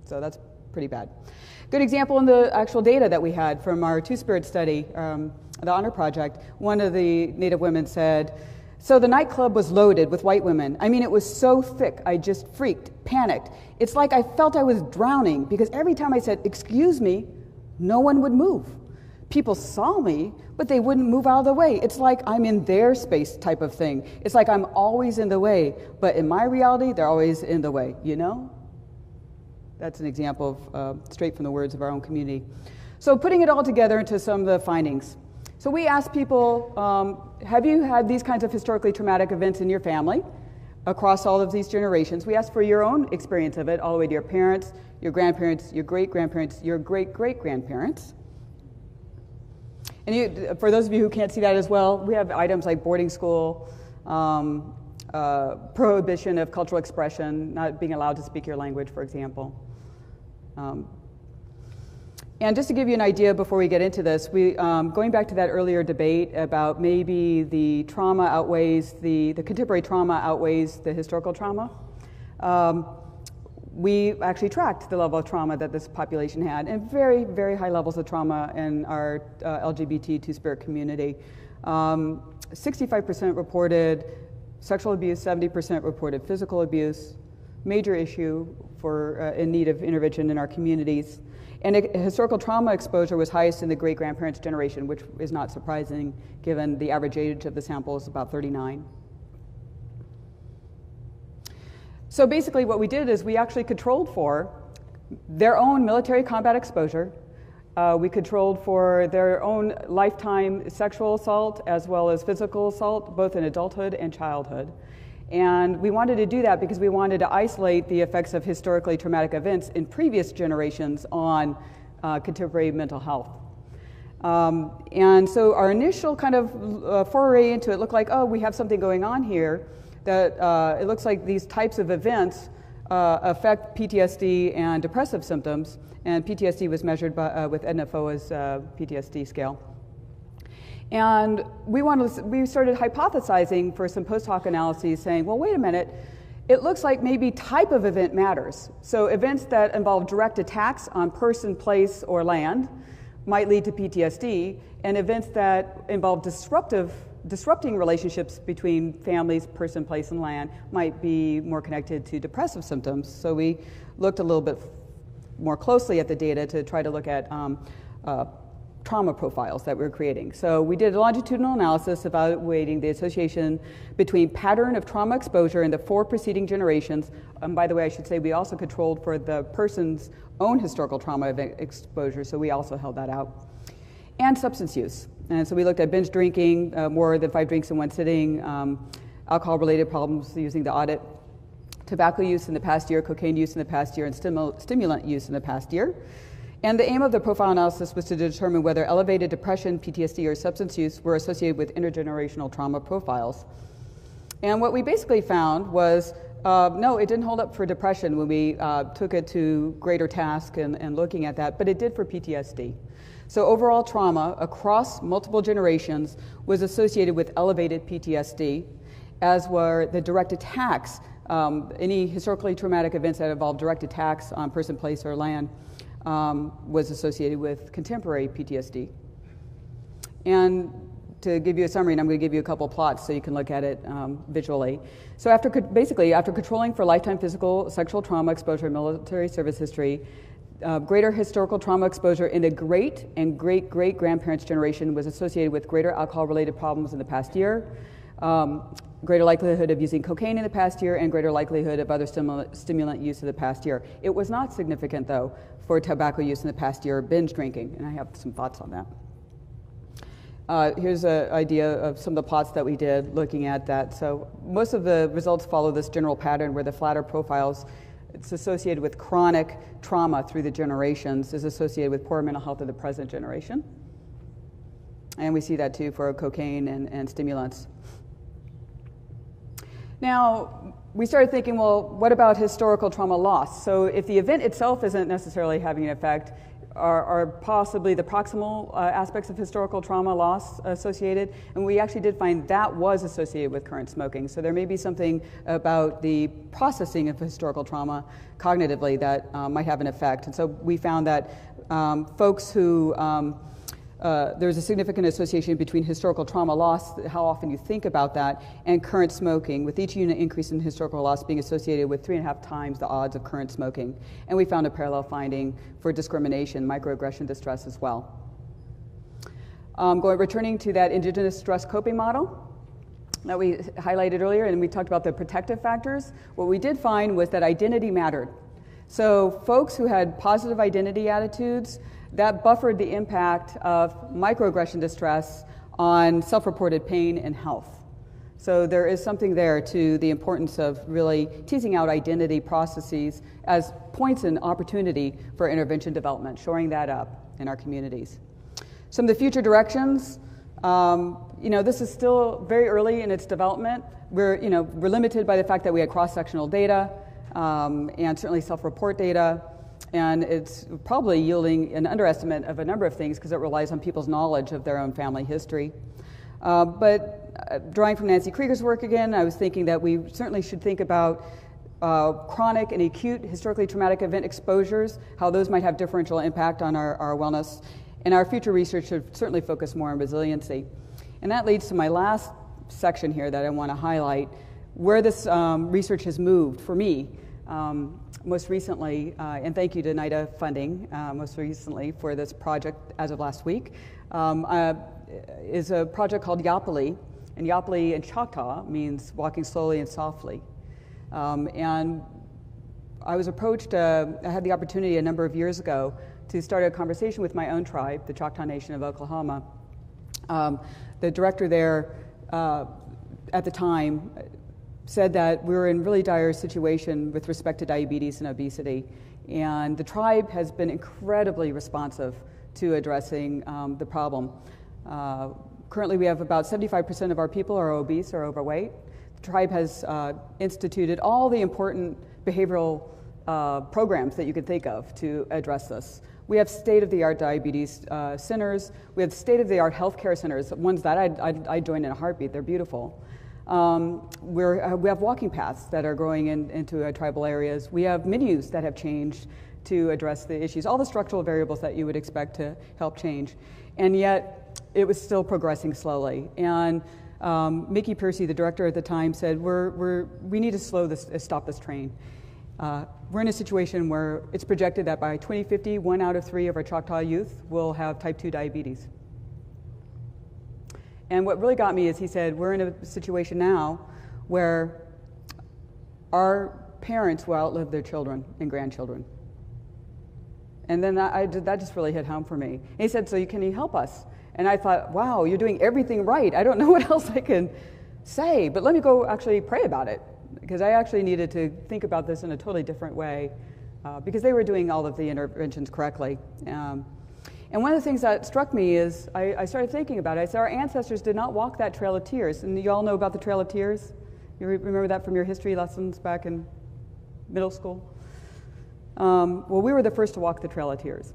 So that's pretty bad. Good example in the actual data that we had from our Two-Spirit study, the Honor Project. One of the Native women said, so the nightclub was loaded with white women. I mean, it was so thick, I just freaked, panicked. It's like I felt I was drowning because every time I said, excuse me, no one would move. People saw me, but they wouldn't move out of the way. It's like I'm in their space type of thing. It's like I'm always in the way, but in my reality, they're always in the way, you know? That's an example of straight from the words of our own community. So putting it all together into some of the findings. So we asked people, have you had these kinds of historically traumatic events in your family across all of these generations? We asked for your own experience of it, all the way to your parents, your grandparents, your great-grandparents, your great-great-grandparents. And for those of you who can't see that as well, we have items like boarding school, prohibition of cultural expression, not being allowed to speak your language, for example. And just to give you an idea before we get into this, going back to that earlier debate about maybe the trauma outweighs, the contemporary trauma outweighs the historical trauma, we actually tracked the level of trauma that this population had, and very, very high levels of trauma in our LGBT Two-Spirit community. 65% reported sexual abuse, 70% reported physical abuse, major issue for in need of intervention in our communities. And historical trauma exposure was highest in the great-grandparents' generation, which is not surprising given the average age of the sample is about 39. So basically what we did is we actually controlled for their own military combat exposure. We controlled for their own lifetime sexual assault as well as physical assault, both in adulthood and childhood. And we wanted to do that because we wanted to isolate the effects of historically traumatic events in previous generations on contemporary mental health. And so our initial kind of foray into it looked like, oh, we have something going on here, that it looks like these types of events affect PTSD and depressive symptoms, and PTSD was measured by, with Edna Foa's PTSD scale. And we started hypothesizing for some post hoc analyses saying, well, wait a minute, it looks like maybe type of event matters. So events that involve direct attacks on person, place, or land might lead to PTSD, and events that involve disrupting relationships between families, person, place, and land might be more connected to depressive symptoms. So we looked a little bit more closely at the data to try to look at trauma profiles that we're creating. So we did a longitudinal analysis evaluating the association between pattern of trauma exposure in the 4 preceding generations. By the way, I should say we also controlled for the person's own historical trauma exposure, so we also held that out. And substance use. And so we looked at binge drinking, more than 5 drinks in one sitting, alcohol-related problems using the audit, tobacco use in the past year, cocaine use in the past year, and stimulant use in the past year. And the aim of the profile analysis was to determine whether elevated depression, PTSD, or substance use were associated with intergenerational trauma profiles. And what we basically found was, no, it didn't hold up for depression when we took it to greater task and looking at that, but it did for PTSD. So overall trauma across multiple generations was associated with elevated PTSD, as were the direct attacks, any historically traumatic events that involved direct attacks on person, place, or land was associated with contemporary PTSD. And to give you a summary, and I'm going to give you a couple plots so you can look at it visually. So after controlling for lifetime physical, sexual trauma exposure in military service history, greater historical trauma exposure in the great and great-great-grandparents generation was associated with greater alcohol-related problems in the past year, greater likelihood of using cocaine in the past year, and greater likelihood of other stimulant use in the past year. It was not significant, though, for tobacco use in the past year or binge drinking, and I have some thoughts on that. Here's an idea of some of the plots that we did looking at that. So most of the results follow this general pattern where the flatter profiles, it's associated with chronic trauma through the generations, is associated with poor mental health of the present generation. And we see that too for cocaine and stimulants. Now, we started thinking, well, what about historical trauma loss? So if the event itself isn't necessarily having an effect, are possibly the proximal aspects of historical trauma loss associated? And we actually did find that was associated with current smoking. So there may be something about the processing of historical trauma cognitively that might have an effect. And so we found that folks who there's a significant association between historical trauma loss, how often you think about that, and current smoking, with each unit increase in historical loss being associated with 3.5 times the odds of current smoking. And we found a parallel finding for discrimination, microaggression distress as well. Returning to that indigenous stress coping model that we highlighted earlier, and we talked about the protective factors, what we did find was that identity mattered. So folks who had positive identity attitudes, that buffered the impact of microaggression distress on self-reported pain and health. So there is something there to the importance of really teasing out identity processes as points and opportunity for intervention development, shoring that up in our communities. Some of the future directions, this is still very early in its development. We're limited by the fact that we had cross-sectional data and certainly self-report data. And it's probably yielding an underestimate of a number of things because it relies on people's knowledge of their own family history. But drawing from Nancy Krieger's work again, I was thinking that we certainly should think about chronic and acute historically traumatic event exposures, how those might have differential impact on our wellness. And our future research should certainly focus more on resiliency. And that leads to my last section here that I want to highlight, where this research has moved for me. Most recently, and thank you to NIDA funding, most recently for this project as of last week, is a project called Yapi, and Yapi in Choctaw means walking slowly and softly. And I was approached, I had the opportunity a number of years ago to start a conversation with my own tribe, the Choctaw Nation of Oklahoma. The director there at the time said that we were in really dire situation with respect to diabetes and obesity. And the tribe has been incredibly responsive to addressing the problem. Currently, we have about 75% of our people are obese or overweight. The tribe has instituted all the important behavioral programs that you could think of to address this. We have state-of-the-art diabetes centers. We have state-of-the-art healthcare centers, ones that I'd join in a heartbeat. They're beautiful. We have walking paths that are growing into tribal areas. We have menus that have changed to address the issues, all the structural variables that you would expect to help change. And yet, it was still progressing slowly. And Mickey Piercy, the director at the time, said, we need to stop this train. We're in a situation where it's projected that by 2050, 1 out of 3 of our Choctaw youth will have type 2 diabetes. And what really got me is he said, we're in a situation now where our parents will outlive their children and grandchildren. And then that just really hit home for me. And he said, so can you help us? And I thought, wow, you're doing everything right. I don't know what else I can say, but let me go actually pray about it. Because I actually needed to think about this in a totally different way because they were doing all of the interventions correctly. And one of the things that struck me is I started thinking about it. I said, our ancestors did not walk that Trail of Tears. And you all know about the Trail of Tears? You remember that from your history lessons back in middle school? Well, we were the first to walk the Trail of Tears.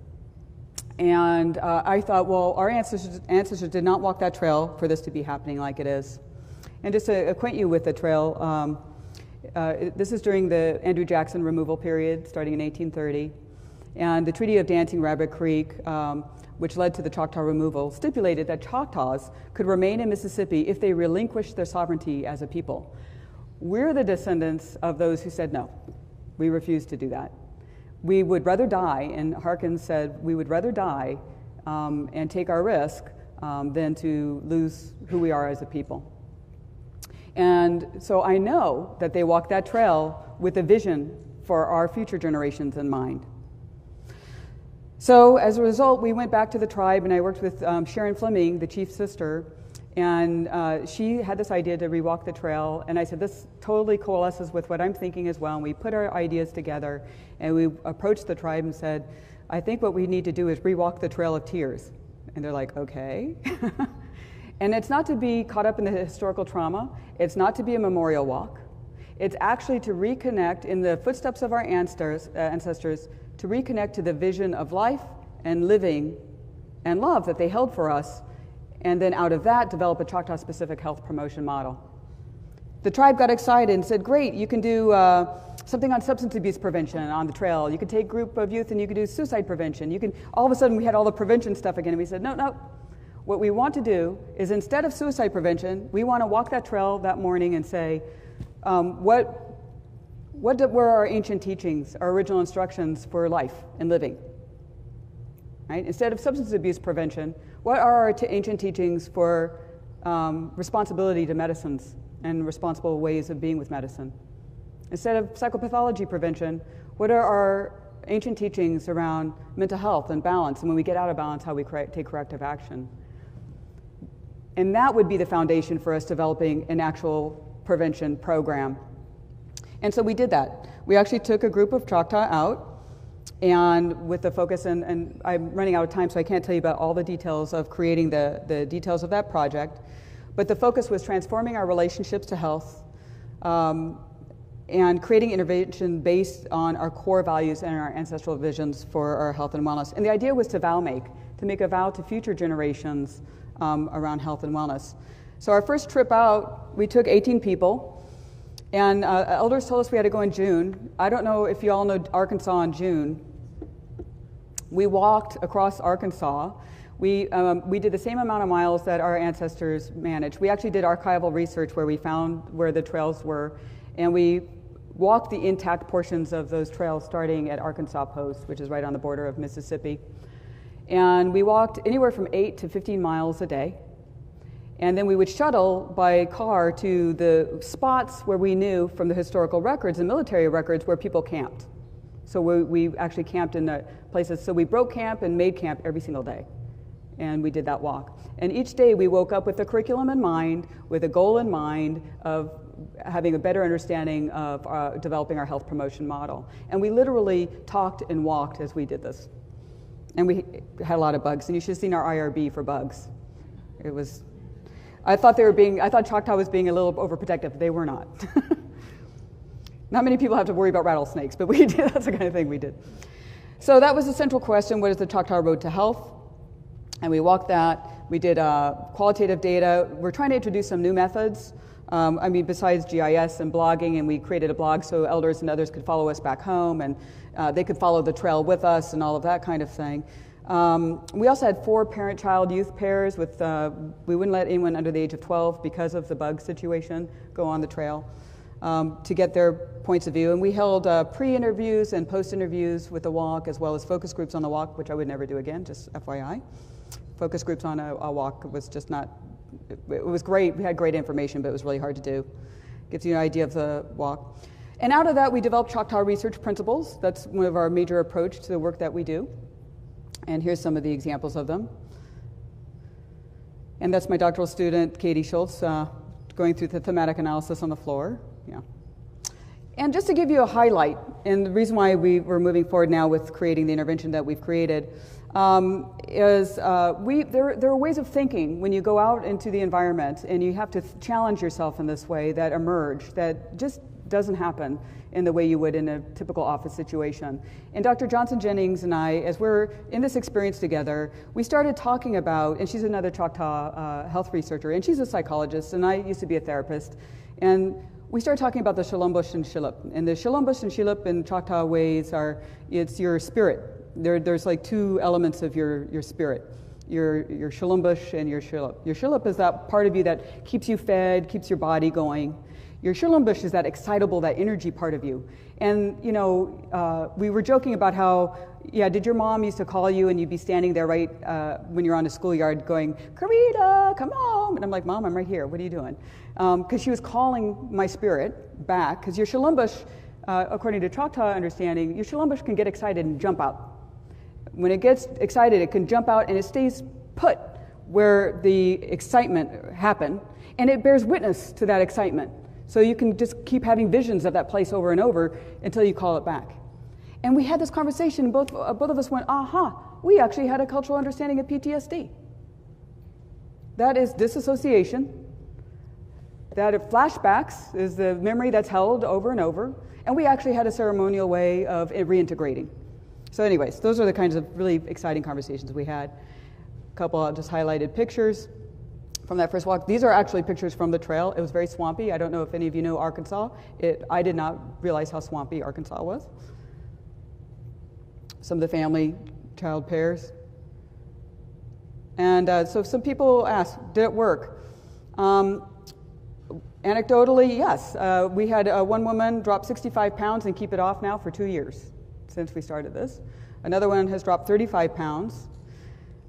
And I thought, well, our ancestors did not walk that trail for this to be happening like it is. And just to acquaint you with the trail, this is during the Andrew Jackson removal period, starting in 1830. And the Treaty of Dancing Rabbit Creek, which led to the Choctaw removal, stipulated that Choctaws could remain in Mississippi if they relinquished their sovereignty as a people. We're the descendants of those who said no. We refuse to do that. We would rather die, and Harkins said, we would rather die and take our risk than to lose who we are as a people. And so I know that they walked that trail with a vision for our future generations in mind. So as a result, we went back to the tribe, and I worked with Sharon Fleming, the chief sister, and she had this idea to rewalk the trail, and I said, this totally coalesces with what I'm thinking as well, and we put our ideas together, and we approached the tribe and said, I think what we need to do is rewalk the Trail of Tears. And they're like, okay. And it's not to be caught up in the historical trauma, it's not to be a memorial walk, it's actually to reconnect in the footsteps of our ancestors, to reconnect to the vision of life and living and love that they held for us, and then out of that, develop a Choctaw-specific health promotion model. The tribe got excited and said, great, you can do something on substance abuse prevention on the trail. You could take a group of youth and you could do suicide prevention. You can, all of a sudden we had all the prevention stuff again, and we said, no. What we want to do is, instead of suicide prevention, we want to walk that trail that morning and say, what were our ancient teachings, our original instructions for life and living? Right? Instead of substance abuse prevention, what are our ancient teachings for responsibility to medicines and responsible ways of being with medicine? Instead of psychopathology prevention, what are our ancient teachings around mental health and balance, and when we get out of balance, how we take corrective action? And that would be the foundation for us developing an actual prevention program. And so we did that. We actually took a group of Choctaw out, and with the focus, and I'm running out of time, so I can't tell you about all the details of creating the details of that project, but the focus was transforming our relationships to health, and creating intervention based on our core values and our ancestral visions for our health and wellness. And the idea was to make a vow to future generations around health and wellness. So our first trip out, we took 18 people, and elders told us we had to go in June. I don't know if you all know Arkansas in June. We walked across Arkansas. We did the same amount of miles that our ancestors managed. We actually did archival research where we found where the trails were, and we walked the intact portions of those trails starting at Arkansas Post, which is right on the border of Mississippi. And we walked anywhere from 8 to 15 miles a day. And then we would shuttle by car to the spots where we knew from the historical records and military records where people camped. So we actually camped in the places. So we broke camp and made camp every single day. And we did that walk. And each day we woke up with a curriculum in mind, with a goal in mind of having a better understanding of developing our health promotion model. And we literally talked and walked as we did this. And we had a lot of bugs. And you should have seen our IRB for bugs. It was, I thought Choctaw was being a little overprotective. They were not. Not many people have to worry about rattlesnakes, but we did. That's the kind of thing we did. So that was the central question: what is the Choctaw Road to Health? And we walked that. We did qualitative data. We're trying to introduce some new methods. Besides GIS and blogging, and we created a blog so elders and others could follow us back home, and they could follow the trail with us and all of that kind of thing. We also had 4 parent-child youth pairs with, we wouldn't let anyone under the age of 12 because of the bug situation go on the trail to get their points of view. And we held pre-interviews and post-interviews with the walk, as well as focus groups on the walk, which I would never do again, just FYI. Focus groups on a walk was just not, it was great. We had great information, but it was really hard to do. Gives you an idea of the walk. And out of that, we developed Choctaw research principles. That's one of our major approach to the work that we do. And here's some of the examples of them. And that's my doctoral student, Katie Schultz, going through the thematic analysis on the floor. Yeah. And just to give you a highlight, and the reason why we're moving forward now with creating the intervention that we've created, is there are ways of thinking when you go out into the environment and you have to challenge yourself in this way that emerge, that just doesn't happen in the way you would in a typical office situation. And Dr. Johnson Jennings and I, as we're in this experience together, we started talking about, and she's another Choctaw health researcher, and she's a psychologist, and I used to be a therapist, and we started talking about the Shillumbush and Shillip. And the Shillumbush and Shillip in Choctaw ways it's your spirit. There's like 2 elements of your spirit, your Shillumbush and your Shillip. Your Shillip is that part of you that keeps you fed, keeps your body going. Your shilumbush is that excitable, that energy part of you. And, you know, we were joking about how, yeah, did your mom used to call you and you'd be standing there right when you're on a schoolyard going, Karita, come home. And I'm like, Mom, I'm right here. What are you doing? Because she was calling my spirit back. Because your shilumbush, according to Choctaw understanding, your shilumbush can get excited and jump out. When it gets excited, it can jump out and it stays put where the excitement happened. And it bears witness to that excitement. So you can just keep having visions of that place over and over until you call it back. And we had this conversation, and both of us went, aha, we actually had a cultural understanding of PTSD. That is disassociation. That flashbacks is the memory that's held over and over. And we actually had a ceremonial way of reintegrating. So anyways, those are the kinds of really exciting conversations we had. A couple of just highlighted pictures from that first walk. These are actually pictures from the trail. It was very swampy. I don't know if any of you know Arkansas. I did not realize how swampy Arkansas was. Some of the family child pairs. And so some people asked, did it work? Anecdotally, yes. We had one woman drop 65 pounds and keep it off now for 2 years since we started this. Another one has dropped 35 pounds.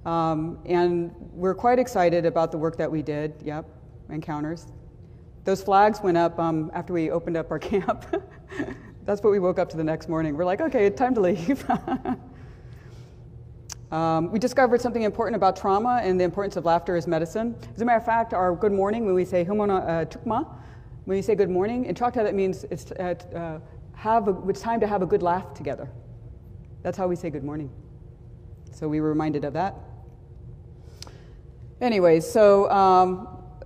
And we're quite excited about the work that we did. Yep, encounters. Those flags went up after we opened up our camp. That's what we woke up to the next morning. We're like, okay, time to leave. We discovered something important about trauma and the importance of laughter as medicine. As a matter of fact, our good morning, when we say humona chukma, when we say good morning, in Choctaw that means it's time to have a good laugh together. That's how we say good morning. So we were reminded of that. Anyways, so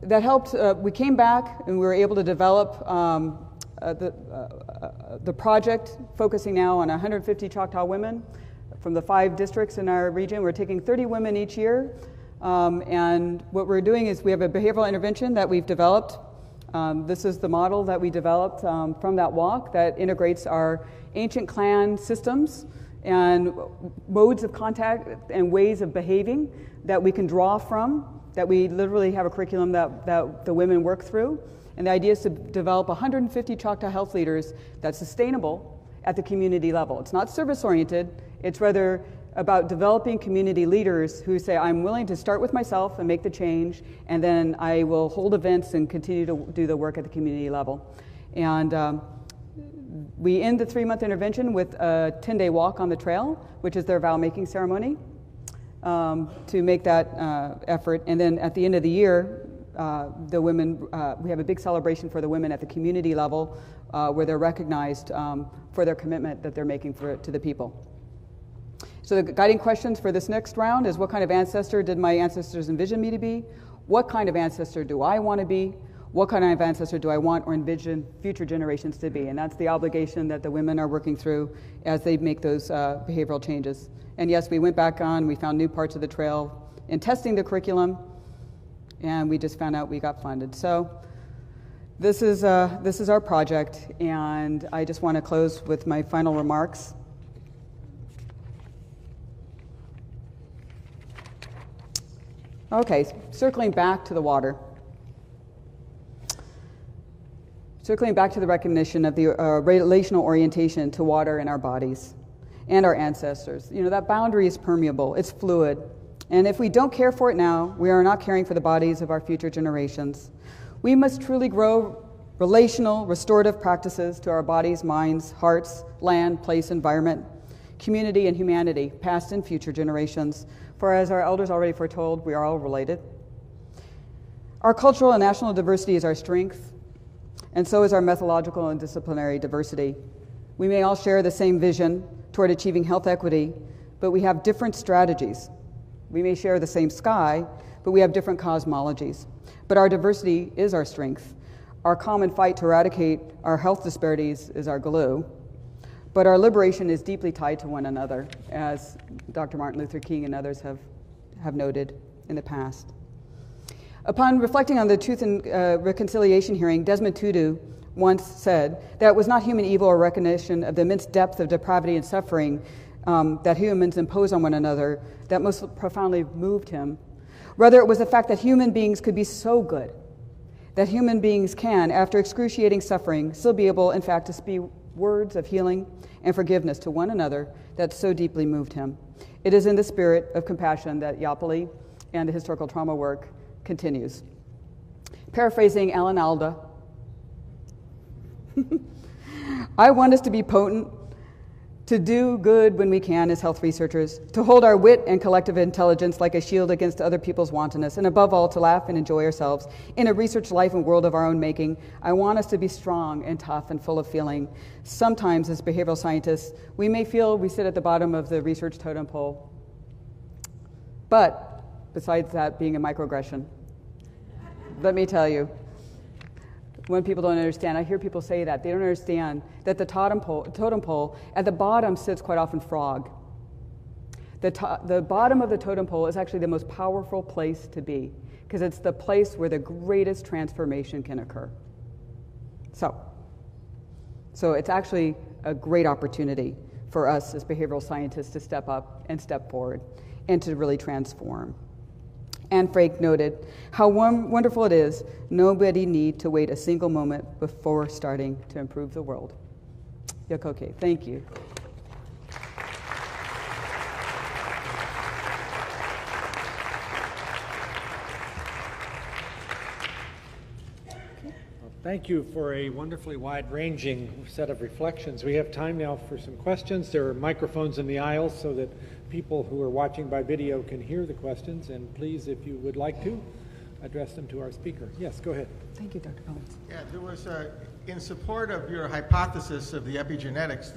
that helped. We came back and we were able to develop the project, focusing now on 150 Choctaw women from the 5 districts in our region. We're taking 30 women each year. And what we're doing is we have a behavioral intervention that we've developed. This is the model that we developed from that walk that integrates our ancient clan systems and modes of contact and ways of behaving that we can draw from, that we literally have a curriculum that the women work through. And the idea is to develop 150 Choctaw health leaders that's sustainable at the community level. It's not service-oriented, it's rather about developing community leaders who say, I'm willing to start with myself and make the change, and then I will hold events and continue to do the work at the community level. And we end the 3-month intervention with a 10-day walk on the trail, which is their vow-making ceremony, to make that effort. And then at the end of the year, the women, we have a big celebration for the women at the community level where they're recognized for their commitment that they're making to the people. So the guiding questions for this next round is, what kind of ancestor did my ancestors envision me to be? What kind of ancestor do I want to be? What kind of ancestor do I want or envision future generations to be? And that's the obligation that the women are working through as they make those behavioral changes. And yes, we went back on, we found new parts of the trail in testing the curriculum, and we just found out we got funded. So this is our project, and I just want to close with my final remarks. Okay, circling back to the water. Circling back to the recognition of the relational orientation to water in our bodies and our ancestors. You know, that boundary is permeable, it's fluid. And if we don't care for it now, we are not caring for the bodies of our future generations. We must truly grow relational, restorative practices to our bodies, minds, hearts, land, place, environment, community, and humanity, past and future generations. For as our elders already foretold, we are all related. Our cultural and national diversity is our strength, and so is our methodological and disciplinary diversity. We may all share the same vision toward achieving health equity, but we have different strategies. We may share the same sky, but we have different cosmologies. But our diversity is our strength. Our common fight to eradicate our health disparities is our glue. But our liberation is deeply tied to one another, as Dr. Martin Luther King and others have noted in the past. Upon reflecting on the Truth and Reconciliation hearing, Desmond Tutu once said that it was not human evil or recognition of the immense depth of depravity and suffering that humans impose on one another that most profoundly moved him. Rather, it was the fact that human beings could be so good that human beings can, after excruciating suffering, still be able, in fact, to speak words of healing and forgiveness to one another that so deeply moved him. It is in the spirit of compassion that Yapi and the historical trauma work continues. Paraphrasing Alan Alda, I want us to be potent, to do good when we can as health researchers, to hold our wit and collective intelligence like a shield against other people's wantonness, and above all, to laugh and enjoy ourselves in a research life and world of our own making. I want us to be strong and tough and full of feeling. Sometimes, as behavioral scientists, we may feel we sit at the bottom of the research totem pole. But besides that being a microaggression, let me tell you, when people don't understand, I hear people say that. They don't understand that the totem pole at the bottom sits quite often frog. The bottom of the totem pole is actually the most powerful place to be because it's the place where the greatest transformation can occur. So it's actually a great opportunity for us as behavioral scientists to step up and step forward and to really transform. Anne Frank noted how wonderful it is nobody need to wait a single moment before starting to improve the world. Yakoke, thank you. Thank you for a wonderfully wide-ranging set of reflections. We have time now for some questions. There are microphones in the aisles so that people who are watching by video can hear the questions. And please, if you would like to, address them to our speaker. Yes, go ahead. Thank you, Dr. Collins. Yeah, there was, in support of your hypothesis of the epigenetics,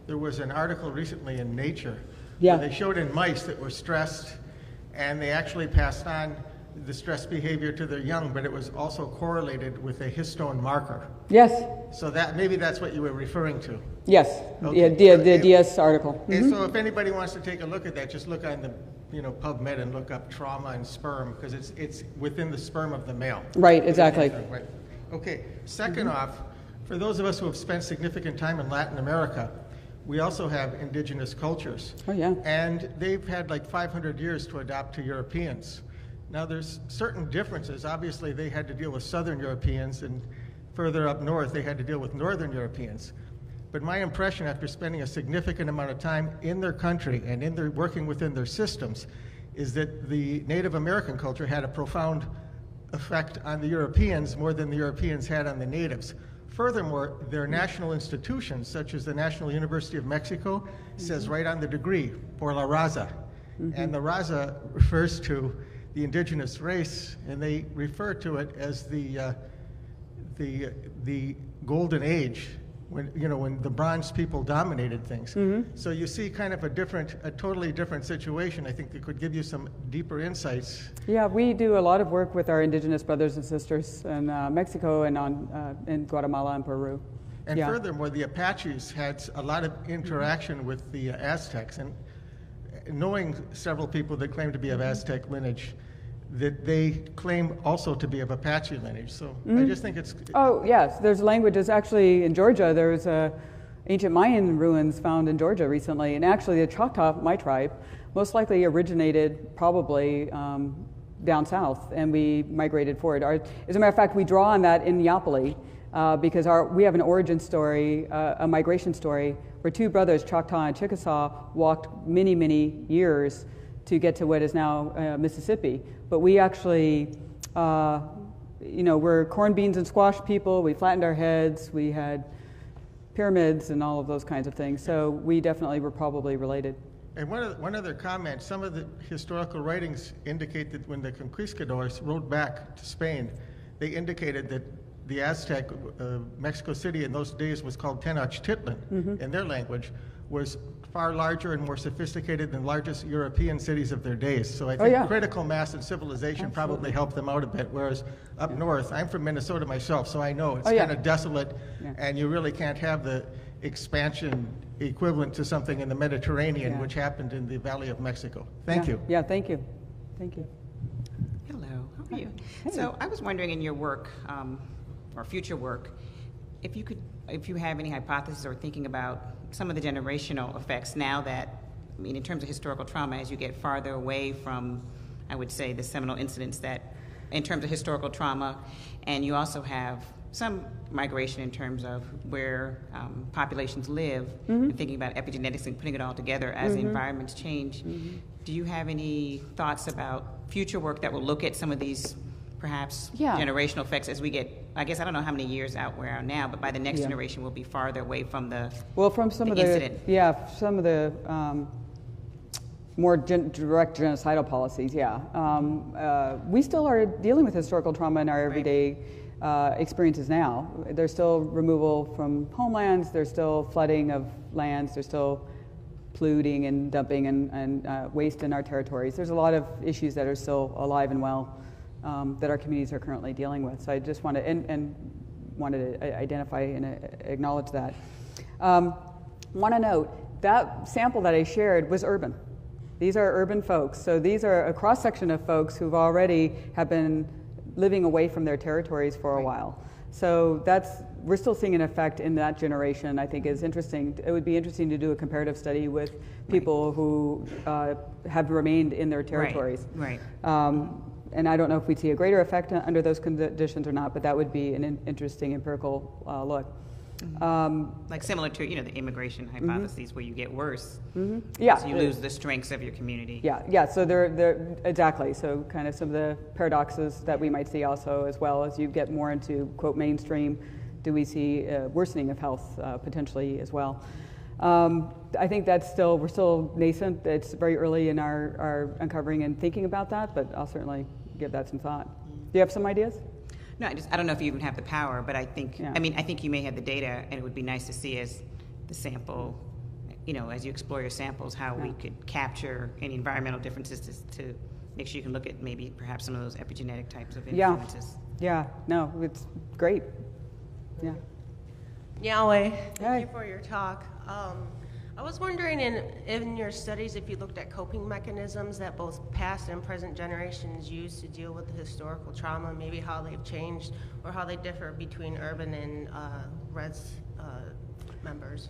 there was an article recently in Nature where they showed in mice that were stressed, and they actually passed on the stress behavior to their young, but it was also correlated with a histone marker. Yes. So that maybe that's what you were referring to. Yes. Okay. The DS article. And so if anybody wants to take a look at that, just look on the PubMed and look up trauma and sperm because it's within the sperm of the male. Right. Exactly. Right. Okay. Second off, for those of us who have spent significant time in Latin America, we also have indigenous cultures. Oh yeah. And they've had like 500 years to adapt to Europeans. Now, there's certain differences. Obviously, they had to deal with Southern Europeans, and further up north, they had to deal with Northern Europeans. But my impression after spending a significant amount of time in their country and working within their systems is that the Native American culture had a profound effect on the Europeans more than the Europeans had on the natives. Furthermore, their national institutions, such as the National University of Mexico, says right on the degree, por la raza. And the raza refers to the indigenous race, and they refer to it as the golden age, when the bronze people dominated things. So you see kind of a totally different situation. I think that could give you some deeper insights. Yeah, we do a lot of work with our indigenous brothers and sisters in Mexico and in Guatemala and Peru. And furthermore, the Apaches had a lot of interaction with the Aztecs, and knowing several people that claim to be of Aztec lineage, that they claim also to be of Apache lineage. So I just think it's... Oh, yes. There's languages actually in Georgia. There's ancient Mayan ruins found in Georgia recently. And actually the Choctaw, my tribe, most likely originated probably down south, and we migrated forward. As a matter of fact, we draw on that in Yapi because we have an origin story, a migration story, where two brothers, Choctaw and Chickasaw, walked many, many years to get to what is now Mississippi. But we actually, we're corn, beans, and squash people. We flattened our heads. We had pyramids and all of those kinds of things. So we definitely were probably related. And one other comment, some of the historical writings indicate that when the conquistadors rode back to Spain, they indicated that the Aztec, Mexico City in those days was called Tenochtitlan in their language, was far larger and more sophisticated than largest European cities of their days. So I think critical mass and civilization probably helped them out a bit, whereas up north, I'm from Minnesota myself, so I know it's kind of desolate, and you really can't have the expansion equivalent to something in the Mediterranean, which happened in the Valley of Mexico. Thank you. Yeah, thank you. Thank you. Hello, how are you? Hey. So I was wondering in your work, or future work, if you have any hypotheses or thinking about some of the generational effects now that, in terms of historical trauma, as you get farther away from, I would say, the seminal incidents that in terms of historical trauma, and you also have some migration in terms of where populations live, and thinking about epigenetics and putting it all together as the environments change. Do you have any thoughts about future work that will look at some of these perhaps generational effects as we get, I guess I don't know how many years out we are now, but by the next generation we'll be farther away from the from some the of incident. some of the more direct genocidal policies, we still are dealing with historical trauma in our everyday experiences now. There's still removal from homelands, there's still flooding of lands, there's still polluting and dumping and waste in our territories. There's a lot of issues that are still alive and well that our communities are currently dealing with. So I just wanted to identify and acknowledge that. Want to note, that sample that I shared was urban. These are urban folks. So these are a cross-section of folks who've already have been living away from their territories for a while. So we're still seeing an effect in that generation. I think is interesting. It would be interesting to do a comparative study with people who have remained in their territories. Right. And I don't know if we'd see a greater effect under those conditions or not, but that would be an interesting empirical look. Like similar to the immigration hypotheses, where you get worse, so you lose the strengths of your community. So they're exactly. So kind of some of the paradoxes that we might see also, as well as you get more into quote mainstream, do we see worsening of health potentially as well? I think we're still nascent. It's very early in our uncovering and thinking about that, but I'll certainly give that some thought. Do you have some ideas? No, I don't know if you even have the power, but I think I think you may have the data, and it would be nice to see as the sample, as you explore your samples, how we could capture any environmental differences to make sure you can look at maybe perhaps some of those epigenetic types of influences. No, it's great. Yahweh, thank you for your talk. I was wondering in your studies if you looked at coping mechanisms that both past and present generations use to deal with the historical trauma, maybe how they've changed or how they differ between urban and res members.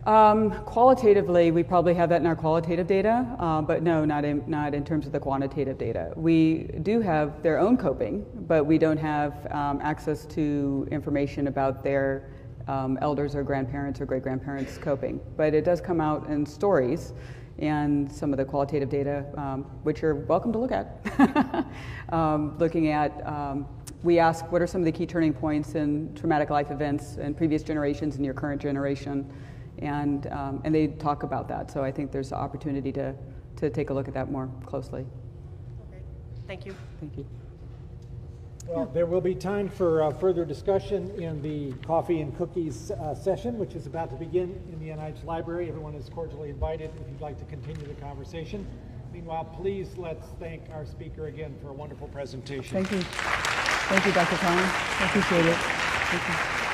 Qualitatively, we probably have that in our qualitative data, but no, not in terms of the quantitative data. We do have their own coping, but we don't have access to information about their elders or grandparents or great-grandparents coping. But it does come out in stories and some of the qualitative data, which you're welcome to look at. Looking at, we ask what are some of the key turning points in traumatic life events in previous generations and your current generation, and they talk about that. So I think there's an opportunity to take a look at that more closely. Okay. Thank you. Thank you. Well, there will be time for further discussion in the coffee and cookies session, which is about to begin in the NIH library. Everyone is cordially invited if you'd like to continue the conversation. Meanwhile, please let's thank our speaker again for a wonderful presentation. Thank you. Thank you, Dr. Collins. I appreciate it. Thank you.